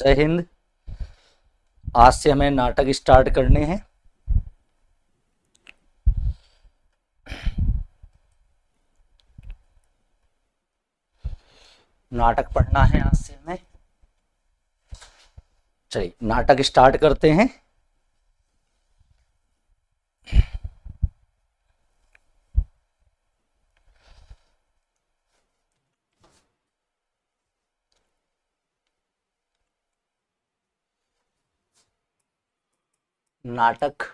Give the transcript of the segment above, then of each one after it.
जय हिंद। आज से हमें नाटक स्टार्ट करने हैं। नाटक पढ़ना है आज से हमें। चलिए नाटक स्टार्ट करते हैं। नाटक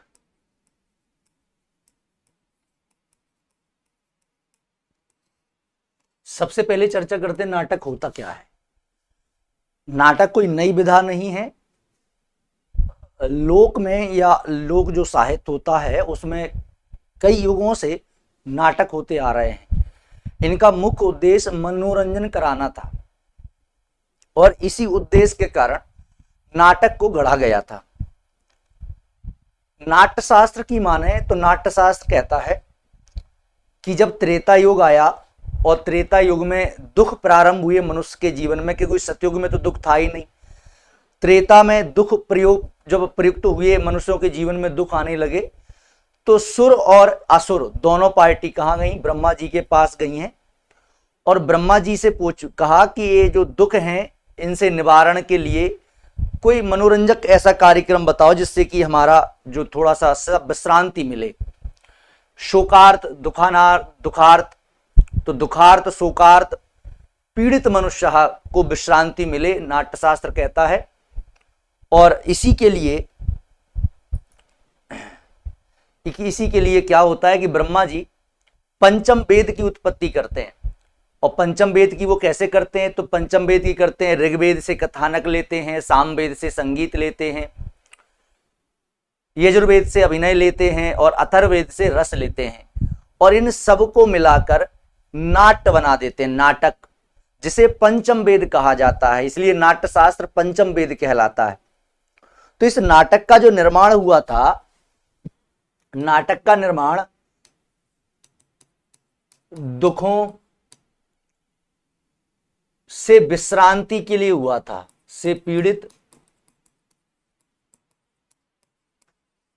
सबसे पहले चर्चा करते हैं नाटक होता क्या है। नाटक कोई नई विधा नहीं है। लोक में या लोक जो साहित्य होता है उसमें कई युगों से नाटक होते आ रहे हैं। इनका मुख्य उद्देश्य मनोरंजन कराना था और इसी उद्देश्य के कारण नाटक को गढ़ा गया था। नाट्यशास्त्र की माने तो नाट्यशास्त्र कहता है कि जब त्रेता युग आया और त्रेता युग में दुख प्रारंभ हुए मनुष्य के जीवन में, क्योंकि सतयुग में तो दुख था ही नहीं। त्रेता में दुख जब प्रयुक्त हुए मनुष्यों के जीवन में दुख आने लगे तो सुर और असुर दोनों पार्टी कहाँ गई? ब्रह्मा जी के पास गई हैं और ब्रह्मा जी से कहा कि ये जो दुख हैं इनसे निवारण के लिए कोई मनोरंजक ऐसा कार्यक्रम बताओ जिससे कि हमारा जो थोड़ा सा विश्रांति मिले। शोकार्थ दुखार्थ, तो दुखार्थ शोकार्थ पीड़ित मनुष्य को विश्रांति मिले, नाट्यशास्त्र कहता है। और इसी के लिए क्या होता है कि ब्रह्मा जी पंचम वेद की उत्पत्ति करते हैं। और पंचम वेद की वो कैसे करते हैं? तो पंचम वेद की करते हैं, ऋग्वेद से कथानक लेते हैं, सामवेद से संगीत लेते हैं, यजुर्वेद से अभिनय लेते हैं और अथर्ववेद से रस लेते हैं और इन सब को मिलाकर नाट्य बना देते हैं, नाटक, जिसे पंचम वेद कहा जाता है। इसलिए नाट्यशास्त्र पंचम वेद कहलाता है। तो इस नाटक का जो निर्माण हुआ था, नाटक का निर्माण दुखों से विश्रांति के लिए हुआ था, से पीड़ित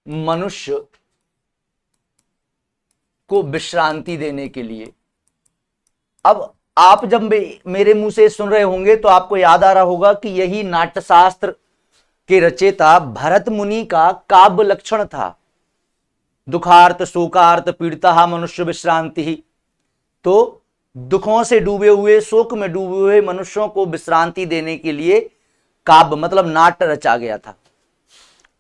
मनुष्य को विश्रांति देने के लिए। अब आप जब मेरे मुंह से सुन रहे होंगे तो आपको याद आ रहा होगा कि यही नाट्यशास्त्र के रचयिता भरत मुनि का काव्य लक्षण था। दुखार्थ शोकार्थ पीड़िता मनुष्य विश्रांति। तो दुखों से डूबे हुए, शोक में डूबे हुए मनुष्यों को विश्रांति देने के लिए काव्य मतलब नाट्य रचा गया था।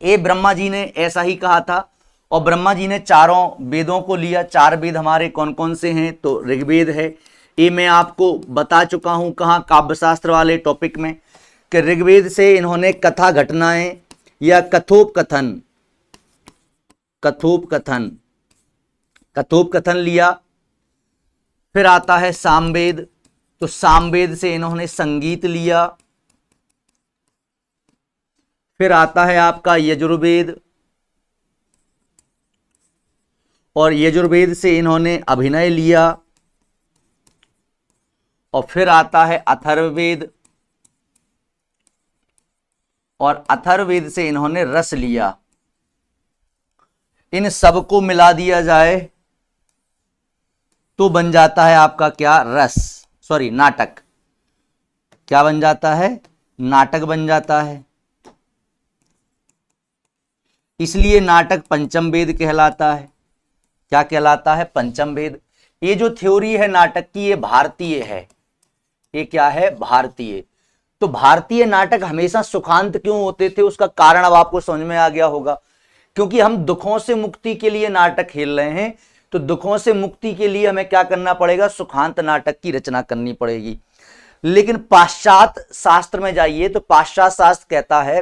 ये ब्रह्मा जी ने ऐसा ही कहा था। और ब्रह्मा जी ने चारों वेदों को लिया। चार वेद हमारे कौन कौन से हैं? तो ऋग्वेद है। ये मैं आपको बता चुका हूं कहाँ, काव्यशास्त्र वाले टॉपिक में, कि ऋग्वेद से इन्होंने कथा घटनाएं या कथोपकथन लिया। फिर आता है सामवेद, तो सामवेद से इन्होंने संगीत लिया। फिर आता है आपका यजुर्वेद और यजुर्वेद से इन्होंने अभिनय लिया। और फिर आता है अथर्ववेद और अथर्ववेद से इन्होंने रस लिया। इन सबको मिला दिया जाए तो बन जाता है आपका क्या? नाटक। क्या बन जाता है? नाटक बन जाता है। इसलिए नाटक पंचम वेद कहलाता है। क्या कहलाता है? पंचम वेद। ये जो थ्योरी है नाटक की, ये भारतीय है। ये क्या है? भारतीय। तो भारतीय नाटक हमेशा सुखांत क्यों होते थे उसका कारण अब आपको समझ में आ गया होगा। क्योंकि हम दुखों से मुक्ति के लिए नाटक खेल रहे हैं, तो दुखों से मुक्ति के लिए हमें क्या करना पड़ेगा? सुखांत नाटक की रचना करनी पड़ेगी। लेकिन पाश्चात्य शास्त्र में जाइए तो पाश्चात्य शास्त्र कहता है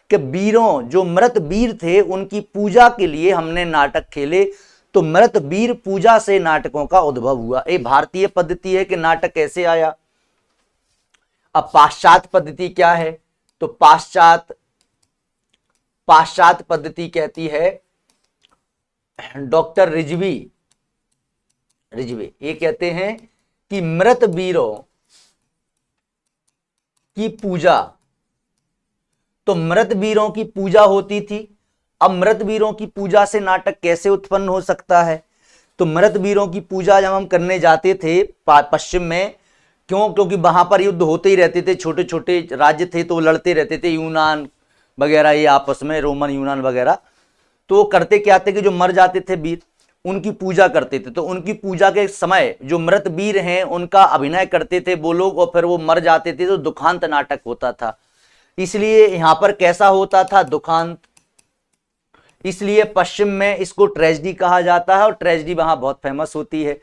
कि वीरों, जो मृत वीर थे, उनकी पूजा के लिए हमने नाटक खेले, तो मृत वीर पूजा से नाटकों का उद्भव हुआ। ये भारतीय पद्धति है कि नाटक कैसे आया। अब पाश्चात्य पद्धति क्या है? तो पाश्चात्य पद्धति कहती है, डॉक्टर रिजवी ये कहते हैं कि मृत वीरों की पूजा तो मृत वीरों की पूजा होती थी। अब मृत वीरों की पूजा से नाटक कैसे उत्पन्न हो सकता है? तो मृत वीरों की पूजा जब हम करने जाते थे पश्चिम में, क्योंकि वहां पर युद्ध होते ही रहते थे, छोटे छोटे राज्य थे तो लड़ते रहते थे, यूनान वगैरह ये आपस में, रोमन यूनान वगैरह। तो वो करते क्या थे कि जो मर जाते थे वीर, उनकी पूजा करते थे। तो उनकी पूजा के समय जो मृत वीर हैं उनका अभिनय करते थे वो लोग, और फिर वो मर जाते थे तो दुखांत नाटक होता था। इसलिए यहां पर कैसा होता था? दुखांत। इसलिए पश्चिम में इसको ट्रेजेडी कहा जाता है, और ट्रेजेडी वहां बहुत फेमस होती है।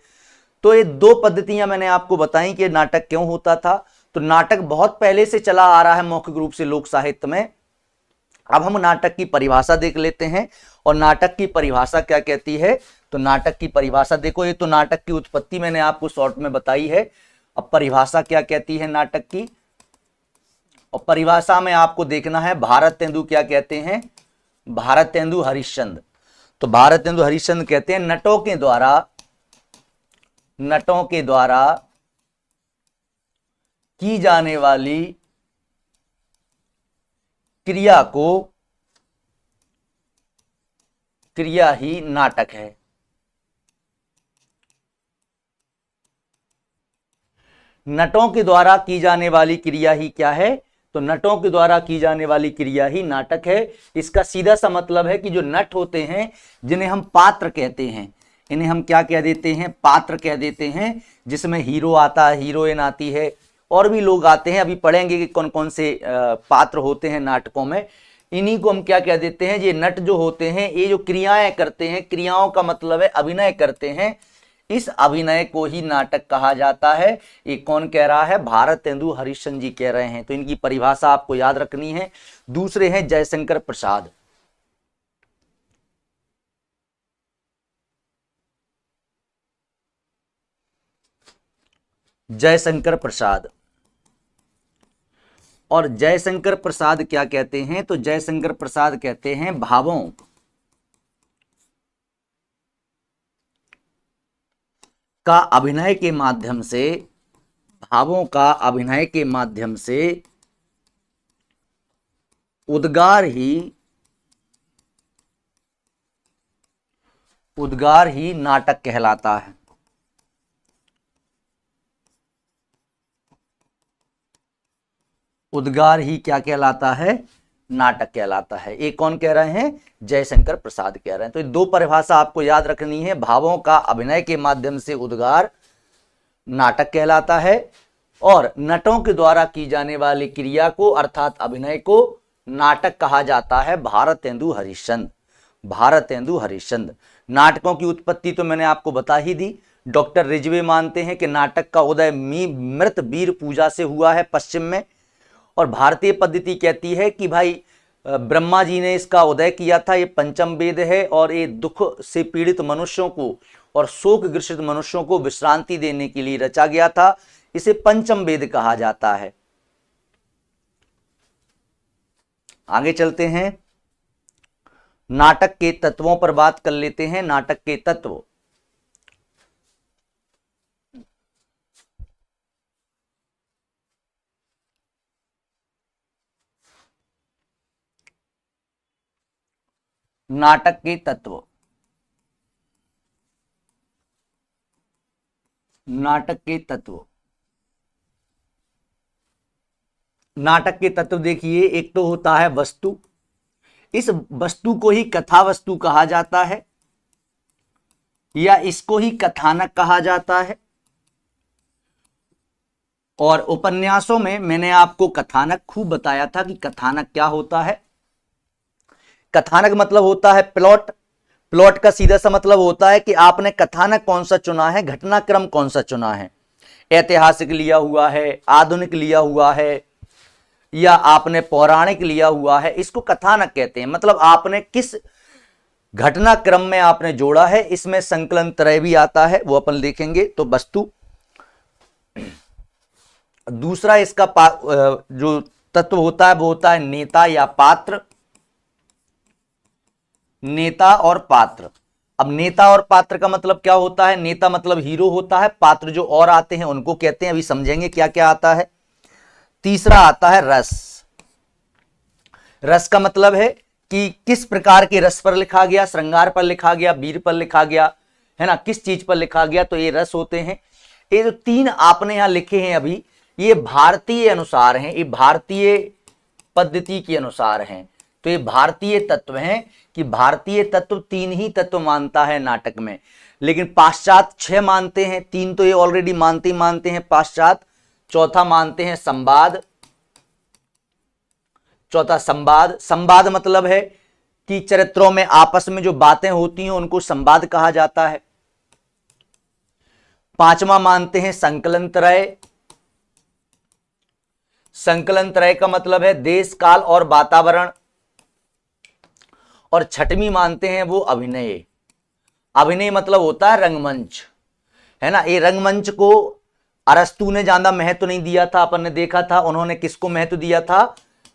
तो ये दो पद्धतियां मैंने आपको बताई कि नाटक क्यों होता था। तो नाटक बहुत पहले से चला आ रहा है मौखिक रूप से लोक साहित्य में। अब हम नाटक की परिभाषा देख लेते हैं, और नाटक की परिभाषा क्या कहती है। तो नाटक की परिभाषा देखो, ये तो नाटक की उत्पत्ति मैंने आपको शॉर्ट में बताई है। अब परिभाषा क्या कहती है नाटक की, और परिभाषा में आपको देखना है भारतेंदु क्या कहते हैं। भारतेंदु हरिश्चंद्र। तो भारतेंदु हरिश्चंद्र कहते हैं नटों के द्वारा की जाने वाली क्रिया ही नाटक है। नटों के द्वारा की जाने वाली क्रिया ही क्या है? तो नटों के द्वारा की जाने वाली क्रिया ही नाटक है। इसका सीधा सा मतलब है कि जो नट होते हैं, जिन्हें हम पात्र कहते हैं, इन्हें हम क्या कह देते हैं? पात्र कह देते हैं। जिसमें हीरो आता है, हीरोइन आती है, और भी लोग आते हैं। अभी पढ़ेंगे कि कौन कौन से पात्र होते हैं नाटकों में। इन्हीं को हम क्या कह देते हैं? ये नट जो होते हैं, ये जो क्रियाएं करते हैं, क्रियाओं का मतलब है अभिनय करते हैं, इस अभिनय को ही नाटक कहा जाता है। ये कौन कह रहा है? भारतेंदु हरिश्चंद्र जी कह रहे हैं। तो इनकी परिभाषा आपको याद रखनी है। दूसरे हैं जयशंकर प्रसाद। जयशंकर प्रसाद, और जयशंकर प्रसाद क्या कहते हैं? तो जयशंकर प्रसाद कहते हैं भावों का अभिनय के माध्यम से उद्गार ही नाटक कहलाता है। उद्गार ही क्या कहलाता है? नाटक कहलाता है। ये कौन कह रहे हैं? जयशंकर प्रसाद कह रहे हैं। तो ये दो परिभाषा आपको याद रखनी है। भावों का अभिनय के माध्यम से उद्गार नाटक कहलाता है, और नटों के द्वारा की जाने वाली क्रिया को अर्थात अभिनय को नाटक कहा जाता है। भारतेंदु हरिश्चंद्र। नाटकों की उत्पत्ति तो मैंने आपको बता ही दी। डॉक्टर रिजवे मानते हैं कि नाटक का उदय मृत वीर पूजा से हुआ है पश्चिम में, और भारतीय पद्धति कहती है कि भाई ब्रह्मा जी ने इसका उदय किया था। ये पंचम वेद है, और ये दुख से पीड़ित मनुष्यों को और शोक ग्रसित मनुष्यों को विश्रांति देने के लिए रचा गया था। इसे पंचम वेद कहा जाता है। आगे चलते हैं, नाटक के तत्वों पर बात कर लेते हैं। नाटक के तत्व, नाटक के तत्व, नाटक के तत्व देखिए। एक तो होता है वस्तु। इस वस्तु को ही कथा वस्तु कहा जाता है, या इसको ही कथानक कहा जाता है। और उपन्यासों में मैंने आपको कथानक खूब बताया था कि कथानक क्या होता है। कथानक मतलब होता है प्लॉट। प्लॉट का सीधा सा मतलब होता है कि आपने कथानक कौन सा चुना है, घटनाक्रम कौन सा चुना है। ऐतिहासिक लिया हुआ है, आधुनिक लिया हुआ है, या आपने पौराणिक लिया हुआ है, इसको कथानक कहते हैं। मतलब आपने किस घटनाक्रम में आपने जोड़ा है। इसमें संकलन त्रय भी आता है, वो अपन देखेंगे। तो वस्तु। दूसरा इसका जो तत्व होता है वो होता है नेता या पात्र। नेता और पात्र। अब नेता और पात्र का मतलब क्या होता है? नेता मतलब हीरो होता है, पात्र जो और आते हैं उनको कहते हैं। अभी समझेंगे क्या क्या आता है। तीसरा आता है रस। रस का मतलब है कि किस प्रकार के रस पर लिखा गया, श्रृंगार पर लिखा गया, वीर पर लिखा गया, है ना, किस चीज पर लिखा गया, तो ये रस होते हैं। ये जो 3 आपने यहां लिखे हैं अभी, ये भारतीय अनुसार हैं, ये भारतीय पद्धति के अनुसार हैं। तो ये भारतीय तत्व हैं कि भारतीय तत्व 3 ही तत्व मानता है नाटक में, लेकिन पाश्चात्य 6 मानते हैं। 3 तो ये ऑलरेडी मानते हैं पाश्चात्य। चौथा मानते हैं संवाद। चौथा संवाद। संवाद मतलब है कि चरित्रों में आपस में जो बातें होती हैं उनको संवाद कहा जाता है। 5वां मानते हैं संकलन त्रय। संकलन त्रय का मतलब है देश, काल और वातावरण। और 6वीं मानते हैं वो अभिनय। अभिनय मतलब होता है रंगमंच, है ना। ये रंगमंच को अरस्तु ने ज्यादा महत्व नहीं दिया था, अपन ने देखा था। उन्होंने किसको महत्व दिया था?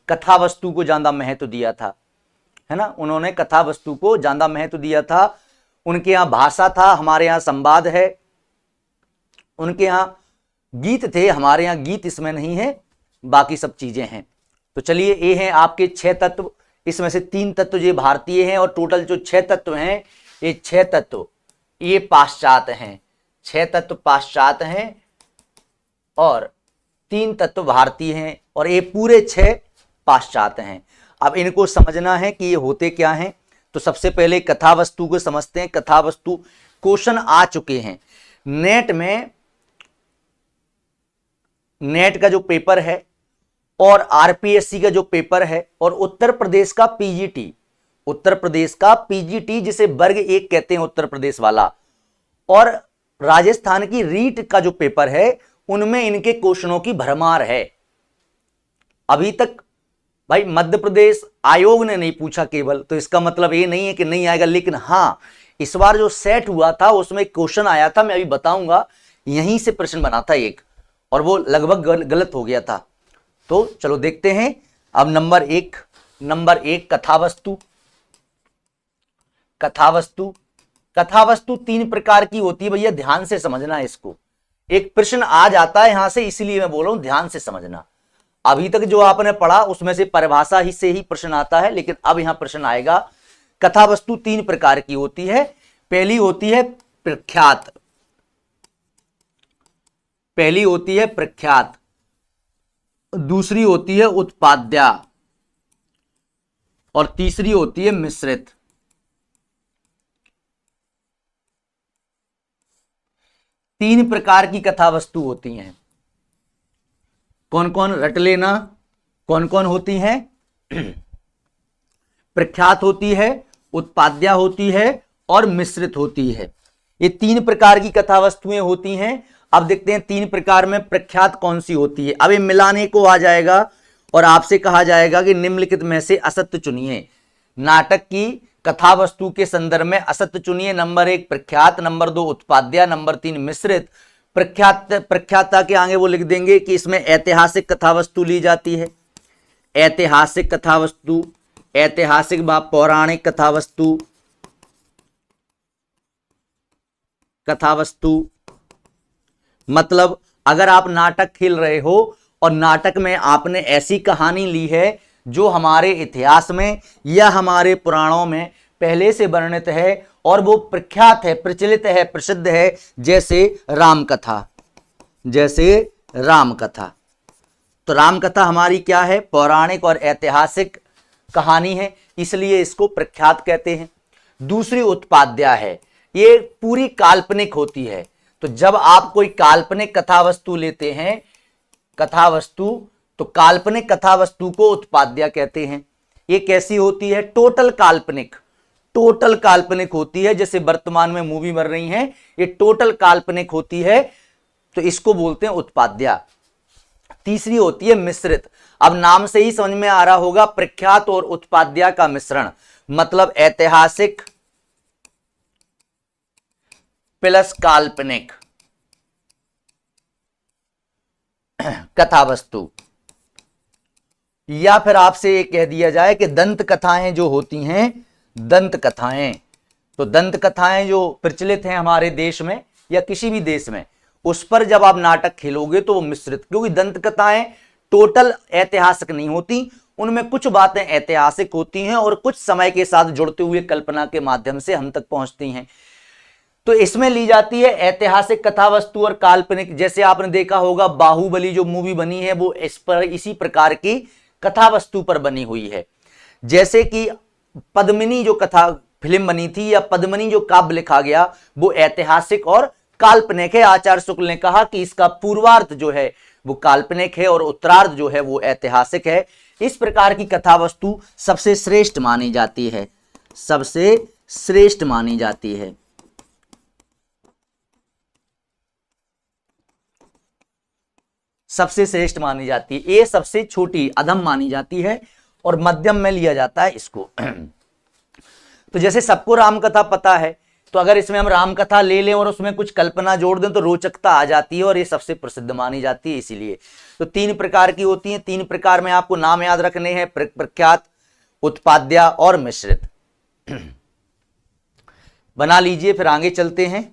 कथा वस्तु को ज्यादा महत्व दिया था, है ना। उन्होंने कथा वस्तु को ज्यादा महत्व दिया था। उनके यहाँ भाषा था, हमारे यहाँ संवाद है। उनके यहाँ गीत थे, हमारे यहाँ गीत इसमें नहीं है, बाकी सब चीजें हैं। तो चलिए, ये हैं आपके 6 तत्व। इसमें से 3 तत्व ये भारतीय हैं, और टोटल जो 6 तत्व हैं, ये 6 तत्व ये पाश्चात्य हैं। 6 तत्व पाश्चात्य हैं और 3 तत्व भारतीय हैं, और ये पूरे 6 पाश्चात्य हैं। अब इनको समझना है कि ये होते क्या हैं। तो सबसे पहले कथा वस्तु को समझते हैं। कथा वस्तु क्वेश्चन आ चुके हैं नेट में। नेट का जो पेपर है और आरपीएससी का जो पेपर है और उत्तर प्रदेश का पीजीटी, उत्तर प्रदेश का पीजीटी जिसे वर्ग 1 कहते हैं उत्तर प्रदेश वाला, और राजस्थान की रीट का जो पेपर है, उनमें इनके क्वेश्चनों की भरमार है। अभी तक भाई मध्य प्रदेश आयोग ने नहीं पूछा केवल, तो इसका मतलब ये नहीं है कि नहीं आएगा, लेकिन हाँ, इस बार जो सेट हुआ था उसमें क्वेश्चन आया था, मैं अभी बताऊंगा, यहीं से प्रश्न बना था एक, और वो लगभग गलत हो गया था। तो चलो देखते हैं। अब नंबर एक कथावस्तु। कथावस्तु कथावस्तु 3 प्रकार की होती है भैया, ध्यान से समझना है इसको। एक प्रश्न आ जाता है यहां से, इसलिए मैं बोल रहा हूं ध्यान से समझना। अभी तक जो आपने पढ़ा उसमें से परिभाषा ही से ही प्रश्न आता है, लेकिन अब यहां प्रश्न आएगा। कथावस्तु 3 प्रकार की होती है। पहली होती है प्रख्यात। पहली होती है प्रख्यात, दूसरी होती है उत्पाद्या, और तीसरी होती है मिश्रित। तीन प्रकार की कथा वस्तु होती हैं। कौन कौन रट लेना, कौन कौन होती हैं? प्रख्यात होती है, उत्पाद्या होती है और मिश्रित होती है। ये 3 प्रकार की कथा वस्तुएं होती हैं। अब देखते हैं 3 प्रकार में प्रख्यात कौन सी होती है। अब ये मिलाने को आ जाएगा और आपसे कहा जाएगा कि निम्नलिखित में से असत्य चुनिए। नाटक की कथा वस्तु के संदर्भ में असत्य चुनिए। नंबर 1 प्रख्यात, नंबर 2 उत्पाद्या, नंबर 3 मिश्रित। प्रख्याता के आगे वो लिख देंगे कि इसमें ऐतिहासिक कथा वस्तु ली जाती है। ऐतिहासिक कथा वस्तु, ऐतिहासिक व पौराणिक कथा वस्तु, कथा वस्तु मतलब अगर आप नाटक खेल रहे हो और नाटक में आपने ऐसी कहानी ली है जो हमारे इतिहास में या हमारे पुराणों में पहले से वर्णित है और वो प्रख्यात है, प्रचलित है, प्रसिद्ध है, जैसे राम कथा, जैसे राम कथा। तो राम कथा हमारी क्या है? पौराणिक और ऐतिहासिक कहानी है, इसलिए इसको प्रख्यात कहते हैं। दूसरी उत्पाद्या है, ये पूरी काल्पनिक होती है। तो जब आप कोई काल्पनिक कथा वस्तु लेते हैं, कथा वस्तु, तो काल्पनिक कथा वस्तु को उत्पाद्या कहते हैं। ये कैसी होती है? टोटल काल्पनिक, टोटल काल्पनिक होती है। जैसे वर्तमान में मूवी बन रही हैं, ये टोटल काल्पनिक होती है, तो इसको बोलते हैं उत्पाद्या। तीसरी होती है मिश्रित। अब नाम से ही समझ में आ रहा होगा, प्रख्यात और उत्पाद्या का मिश्रण, मतलब ऐतिहासिक प्लस काल्पनिक कथा वस्तु। या फिर आपसे ये कह दिया जाए कि दंत कथाएं जो होती हैं, दंत कथाएं, तो दंत कथाएं जो प्रचलित हैं हमारे देश में या किसी भी देश में, उस पर जब आप नाटक खेलोगे तो वो मिश्रित, क्योंकि दंत कथाएं टोटल ऐतिहासिक नहीं होती, उनमें कुछ बातें ऐतिहासिक होती हैं और कुछ समय के साथ जुड़ते हुए कल्पना के माध्यम से हम तक पहुंचती हैं। तो इसमें ली जाती है ऐतिहासिक कथा वस्तु और काल्पनिक। जैसे आपने देखा होगा बाहुबली जो मूवी बनी है वो इसी प्रकार की कथा वस्तु पर बनी हुई है। जैसे कि पद्मिनी जो कथा फिल्म बनी थी या पद्मिनी जो काव्य लिखा गया वो ऐतिहासिक और काल्पनिक है। आचार्य शुक्ल ने कहा कि इसका पूर्वार्ध जो है वो काल्पनिक है और उत्तरार्ध जो है वो ऐतिहासिक है। इस प्रकार की कथा वस्तु सबसे श्रेष्ठ मानी जाती है, सबसे श्रेष्ठ मानी जाती है। सबसे श्रेष्ठ मानी जाती है। ये सबसे छोटी अधम मानी जाती है और मध्यम में लिया जाता है इसको। तो जैसे सबको रामकथा पता है, तो अगर इसमें हम रामकथा ले लें और उसमें कुछ कल्पना जोड़ दें तो रोचकता आ जाती है और ये सबसे प्रसिद्ध मानी जाती है। इसीलिए तो 3 प्रकार की होती हैं। 3 प्रकार में आपको नाम याद रखने हैं, प्रख्यात, उत्पाद्या और मिश्रित। बना लीजिए, फिर आगे चलते हैं।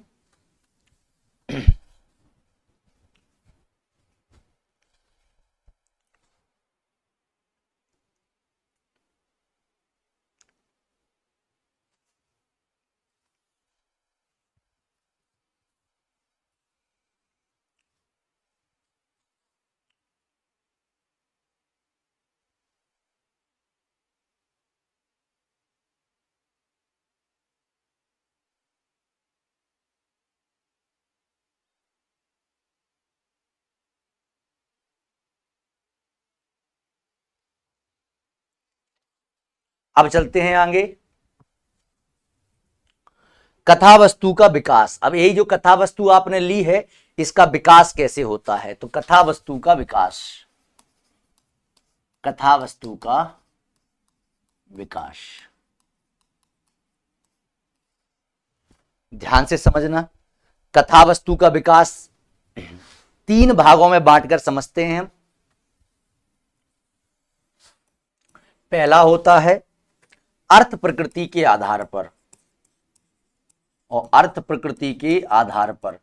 अब चलते हैं आगे। कथा वस्तु का विकास। अब यही जो कथा वस्तु आपने ली है इसका विकास कैसे होता है, तो कथा वस्तु का विकास, कथा वस्तु का विकास ध्यान से समझना। कथा वस्तु का विकास 3 भागों में बांटकर समझते हैं हम। पहला होता है अर्थ प्रकृति के आधार पर, और अर्थ प्रकृति के आधार पर।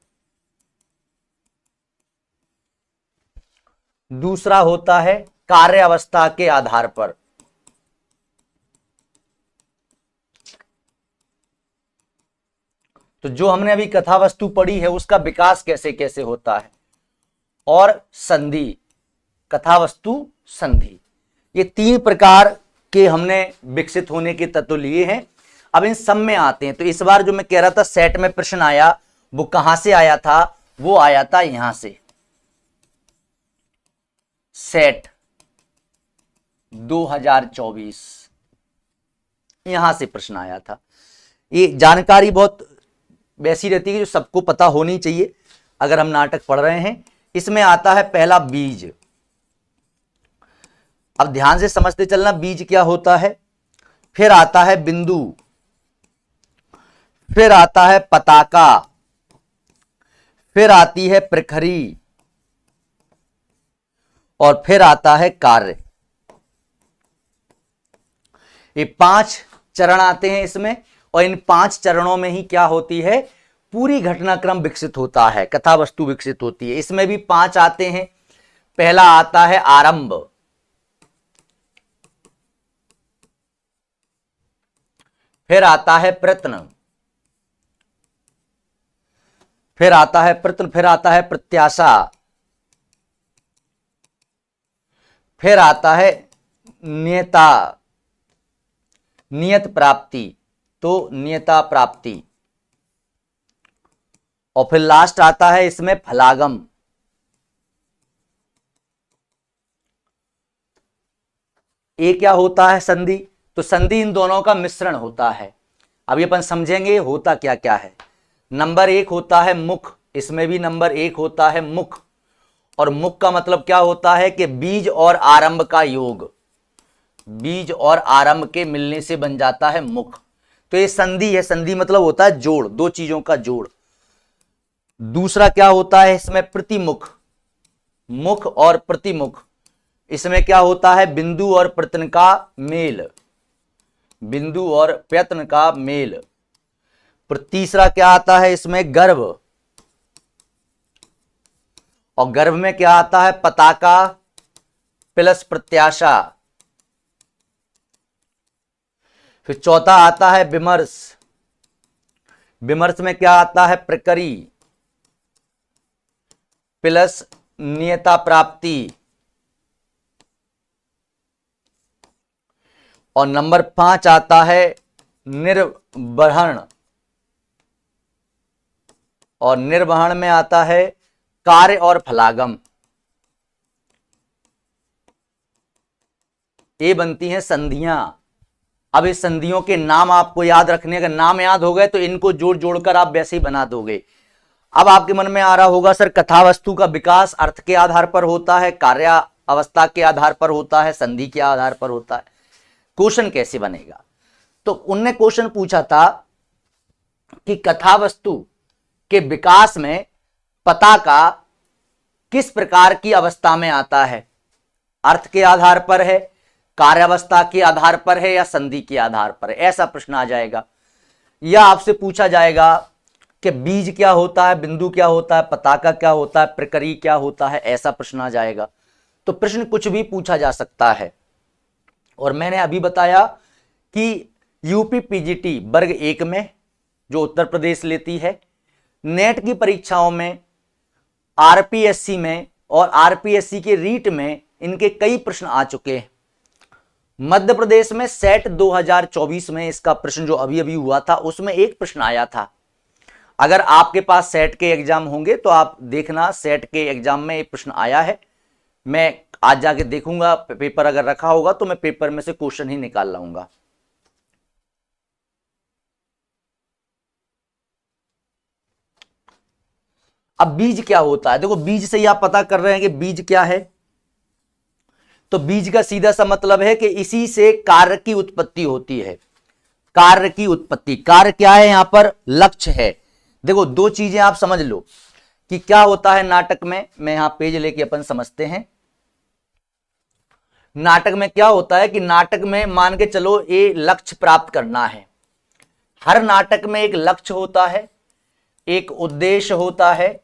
दूसरा होता है कार्य अवस्था के आधार पर। तो जो हमने अभी कथा वस्तु पढ़ी है उसका विकास कैसे कैसे होता है। और संधि, कथा वस्तु संधि, ये 3 प्रकार के हमने विकसित होने के तत्व लिए हैं। अब इन सब में आते हैं। तो इस बार जो मैं कह रहा था सेट में प्रश्न आया वो कहां से आया था, वो आया था यहां से, सेट 2024, यहां से प्रश्न आया था। ये जानकारी बहुत वैसी रहती है जो सबको पता होनी चाहिए अगर हम नाटक पढ़ रहे हैं। इसमें आता है पहला बीज। अब ध्यान से समझते चलना बीज क्या होता है। फिर आता है बिंदु, फिर आता है पताका, फिर आती है प्रखरी और फिर आता है कार्य। ये 5 चरण आते हैं इसमें, और इन 5 चरणों में ही क्या होती है, पूरी घटनाक्रम विकसित होता है, कथा वस्तु विकसित होती है। इसमें भी 5 आते हैं। पहला आता है आरंभ, फिर आता है प्रयत्न, फिर आता है प्रयत्न, फिर आता है प्रत्याशा, फिर आता है नियता, नियत प्राप्ति, तो नियता प्राप्ति, और फिर लास्ट आता है इसमें फलागम। ये क्या होता है, संधि। तो संधि इन दोनों का मिश्रण होता है। अभी अपन समझेंगे होता क्या क्या है। नंबर 1 होता है मुख, इसमें भी नंबर 1 होता है मुख, और मुख का मतलब क्या होता है कि बीज और आरंभ का योग, बीज और आरंभ के मिलने से बन जाता है मुख। तो ये संधि है। संधि मतलब होता है जोड़, 2 चीजों का जोड़। दूसरा क्या होता है इसमें प्रतिमुख, मुख और प्रतिमुख। इसमें क्या होता है, बिंदु और प्रत्यन का मेल, बिंदु और प्रत्यन का मेल। तीसरा क्या आता है इसमें, गर्भ, और गर्भ में क्या आता है, पताका प्लस प्रत्याशा, फिर चौथा आता है विमर्श। विमर्श में क्या आता है? प्रकृति प्लस नियता प्राप्ति। और नंबर 5 आता है निर्वहन। और निर्वहन में आता है कार्य और फलागम। ये बनती हैं संधियां। अब इस संधियों के नाम आपको याद रखने, अगर नाम याद हो गए तो इनको जोड़ जोड़कर आप वैसे ही बना दोगे। अब आपके मन में आ रहा होगा सर कथावस्तु का विकास अर्थ के आधार पर होता है, कार्य अवस्था के आधार पर होता है, संधि के आधार पर होता है, क्वेश्चन कैसे बनेगा? तो उनने क्वेश्चन पूछा था कि कथावस्तु के विकास में पता का किस प्रकार की अवस्था में आता है? अर्थ के आधार पर है, कार्यावस्था के आधार पर है, या संधि के आधार पर है? ऐसा प्रश्न आ जाएगा। या आपसे पूछा जाएगा कि बीज क्या होता है, बिंदु क्या होता है, पताका क्या होता है, प्रकृति क्या होता है? ऐसा प्रश्न आ जाएगा। तो प्रश्न कुछ भी पूछा जा सकता है। और मैंने अभी बताया कि यूपी पीजीटी वर्ग 1 में जो उत्तर प्रदेश लेती है, नेट की परीक्षाओं में, आरपीएससी में और आरपीएससी के रीट में इनके कई प्रश्न आ चुके हैं। मध्य प्रदेश में सेट 2024 में इसका प्रश्न जो अभी अभी हुआ था उसमें एक प्रश्न आया था। अगर आपके पास सेट के एग्जाम होंगे तो आप देखना, सेट के एग्जाम में एक प्रश्न आया है। मैं आज जाके देखूंगा, पेपर अगर रखा होगा तो मैं पेपर में से क्वेश्चन ही निकाल लाऊंगा। अब बीज क्या होता है? देखो, बीज से ही आप पता कर रहे हैं कि बीज क्या है। तो बीज का सीधा सा मतलब है कि इसी से कार्य की उत्पत्ति होती है। कार्य की उत्पत्ति, कार्य क्या है? यहां पर लक्ष्य है। देखो, दो चीजें आप समझ लो कि क्या होता है नाटक में। मैं यहां पेज लेके अपन समझते हैं। नाटक में क्या होता है कि नाटक में मान के चलो ये लक्ष्य प्राप्त करना है। हर नाटक में एक लक्ष्य होता है, एक उद्देश्य होता है,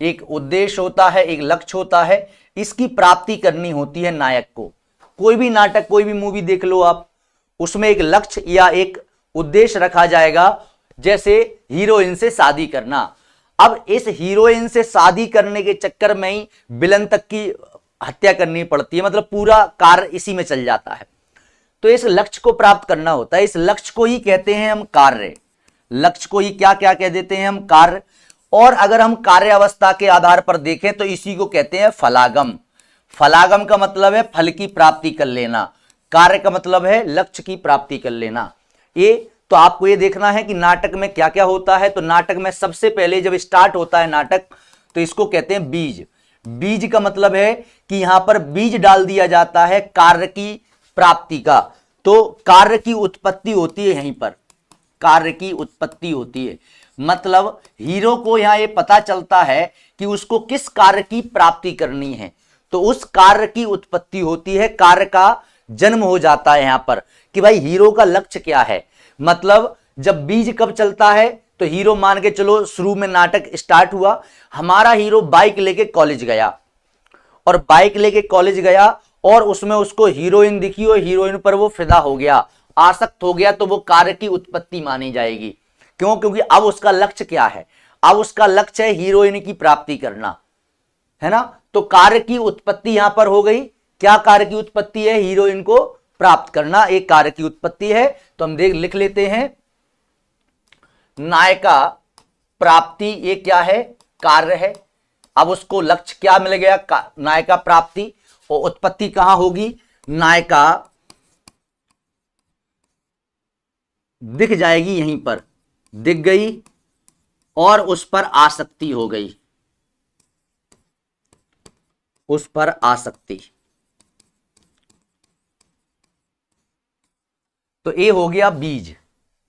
एक उद्देश्य होता है, एक लक्ष्य होता है। इसकी प्राप्ति करनी होती है नायक को। कोई भी नाटक, कोई भी मूवी देख लो आप, उसमें एक लक्ष्य या एक उद्देश्य रखा जाएगा। जैसे हीरोइन से शादी करना। अब इस हीरोइन से शादी करने के चक्कर में ही विलन तक की हत्या करनी पड़ती है, मतलब पूरा कार्य इसी में चल जाता है। तो इस लक्ष्य को प्राप्त करना होता है। इस लक्ष्य को ही कहते हैं हम कार्य। लक्ष्य को ही क्या क्या कह देते हैं हम? कार्य। और अगर हम कार्य अवस्था के आधार पर देखें तो इसी को कहते हैं फलागम। फलागम का मतलब है फल की प्राप्ति कर लेना, कार्य का मतलब है लक्ष्य की प्राप्ति कर लेना। ये तो आपको ये देखना है कि नाटक में क्या क्या होता है। तो नाटक में सबसे पहले जब स्टार्ट होता है नाटक तो इसको कहते हैं बीज। बीज का मतलब है कि यहां पर बीज डाल दिया जाता है कार्य की प्राप्ति का। तो कार्य की उत्पत्ति होती है यहीं पर, कार्य की उत्पत्ति होती है। मतलब हीरो को यहां ये पता चलता है कि उसको किस कार्य की प्राप्ति करनी है, तो उस कार्य की उत्पत्ति होती है, कार्य का जन्म हो जाता है यहां पर कि भाई हीरो का लक्ष्य क्या है। मतलब जब बीज कब चलता है तो हीरो मान के चलो शुरू में नाटक स्टार्ट हुआ, हमारा हीरो बाइक लेके कॉलेज गया और बाइक लेके कॉलेज गया और उसमें उसको हीरोइन दिखी और हीरोइन पर वो फिदा हो गया, आसक्त हो गया, तो वो कार्य की उत्पत्ति मानी जाएगी। क्यों? क्योंकि अब उसका लक्ष्य क्या है? अब उसका लक्ष्य है हीरोइन की प्राप्ति करना, है ना। तो कार्य की उत्पत्ति यहां पर हो गई। क्या कार्य की उत्पत्ति है? हीरोइन को प्राप्त करना एक कार्य की उत्पत्ति है। तो हम लिख लेते हैं नायिका प्राप्ति, ये क्या है? कार्य है। अब उसको लक्ष्य क्या मिल गया? नायिका प्राप्ति। और उत्पत्ति कहां होगी? नायिका दिख जाएगी, यहीं पर दिख गई और उस पर आसक्ति हो गई, उस पर आसक्ति। तो ये हो गया बीज।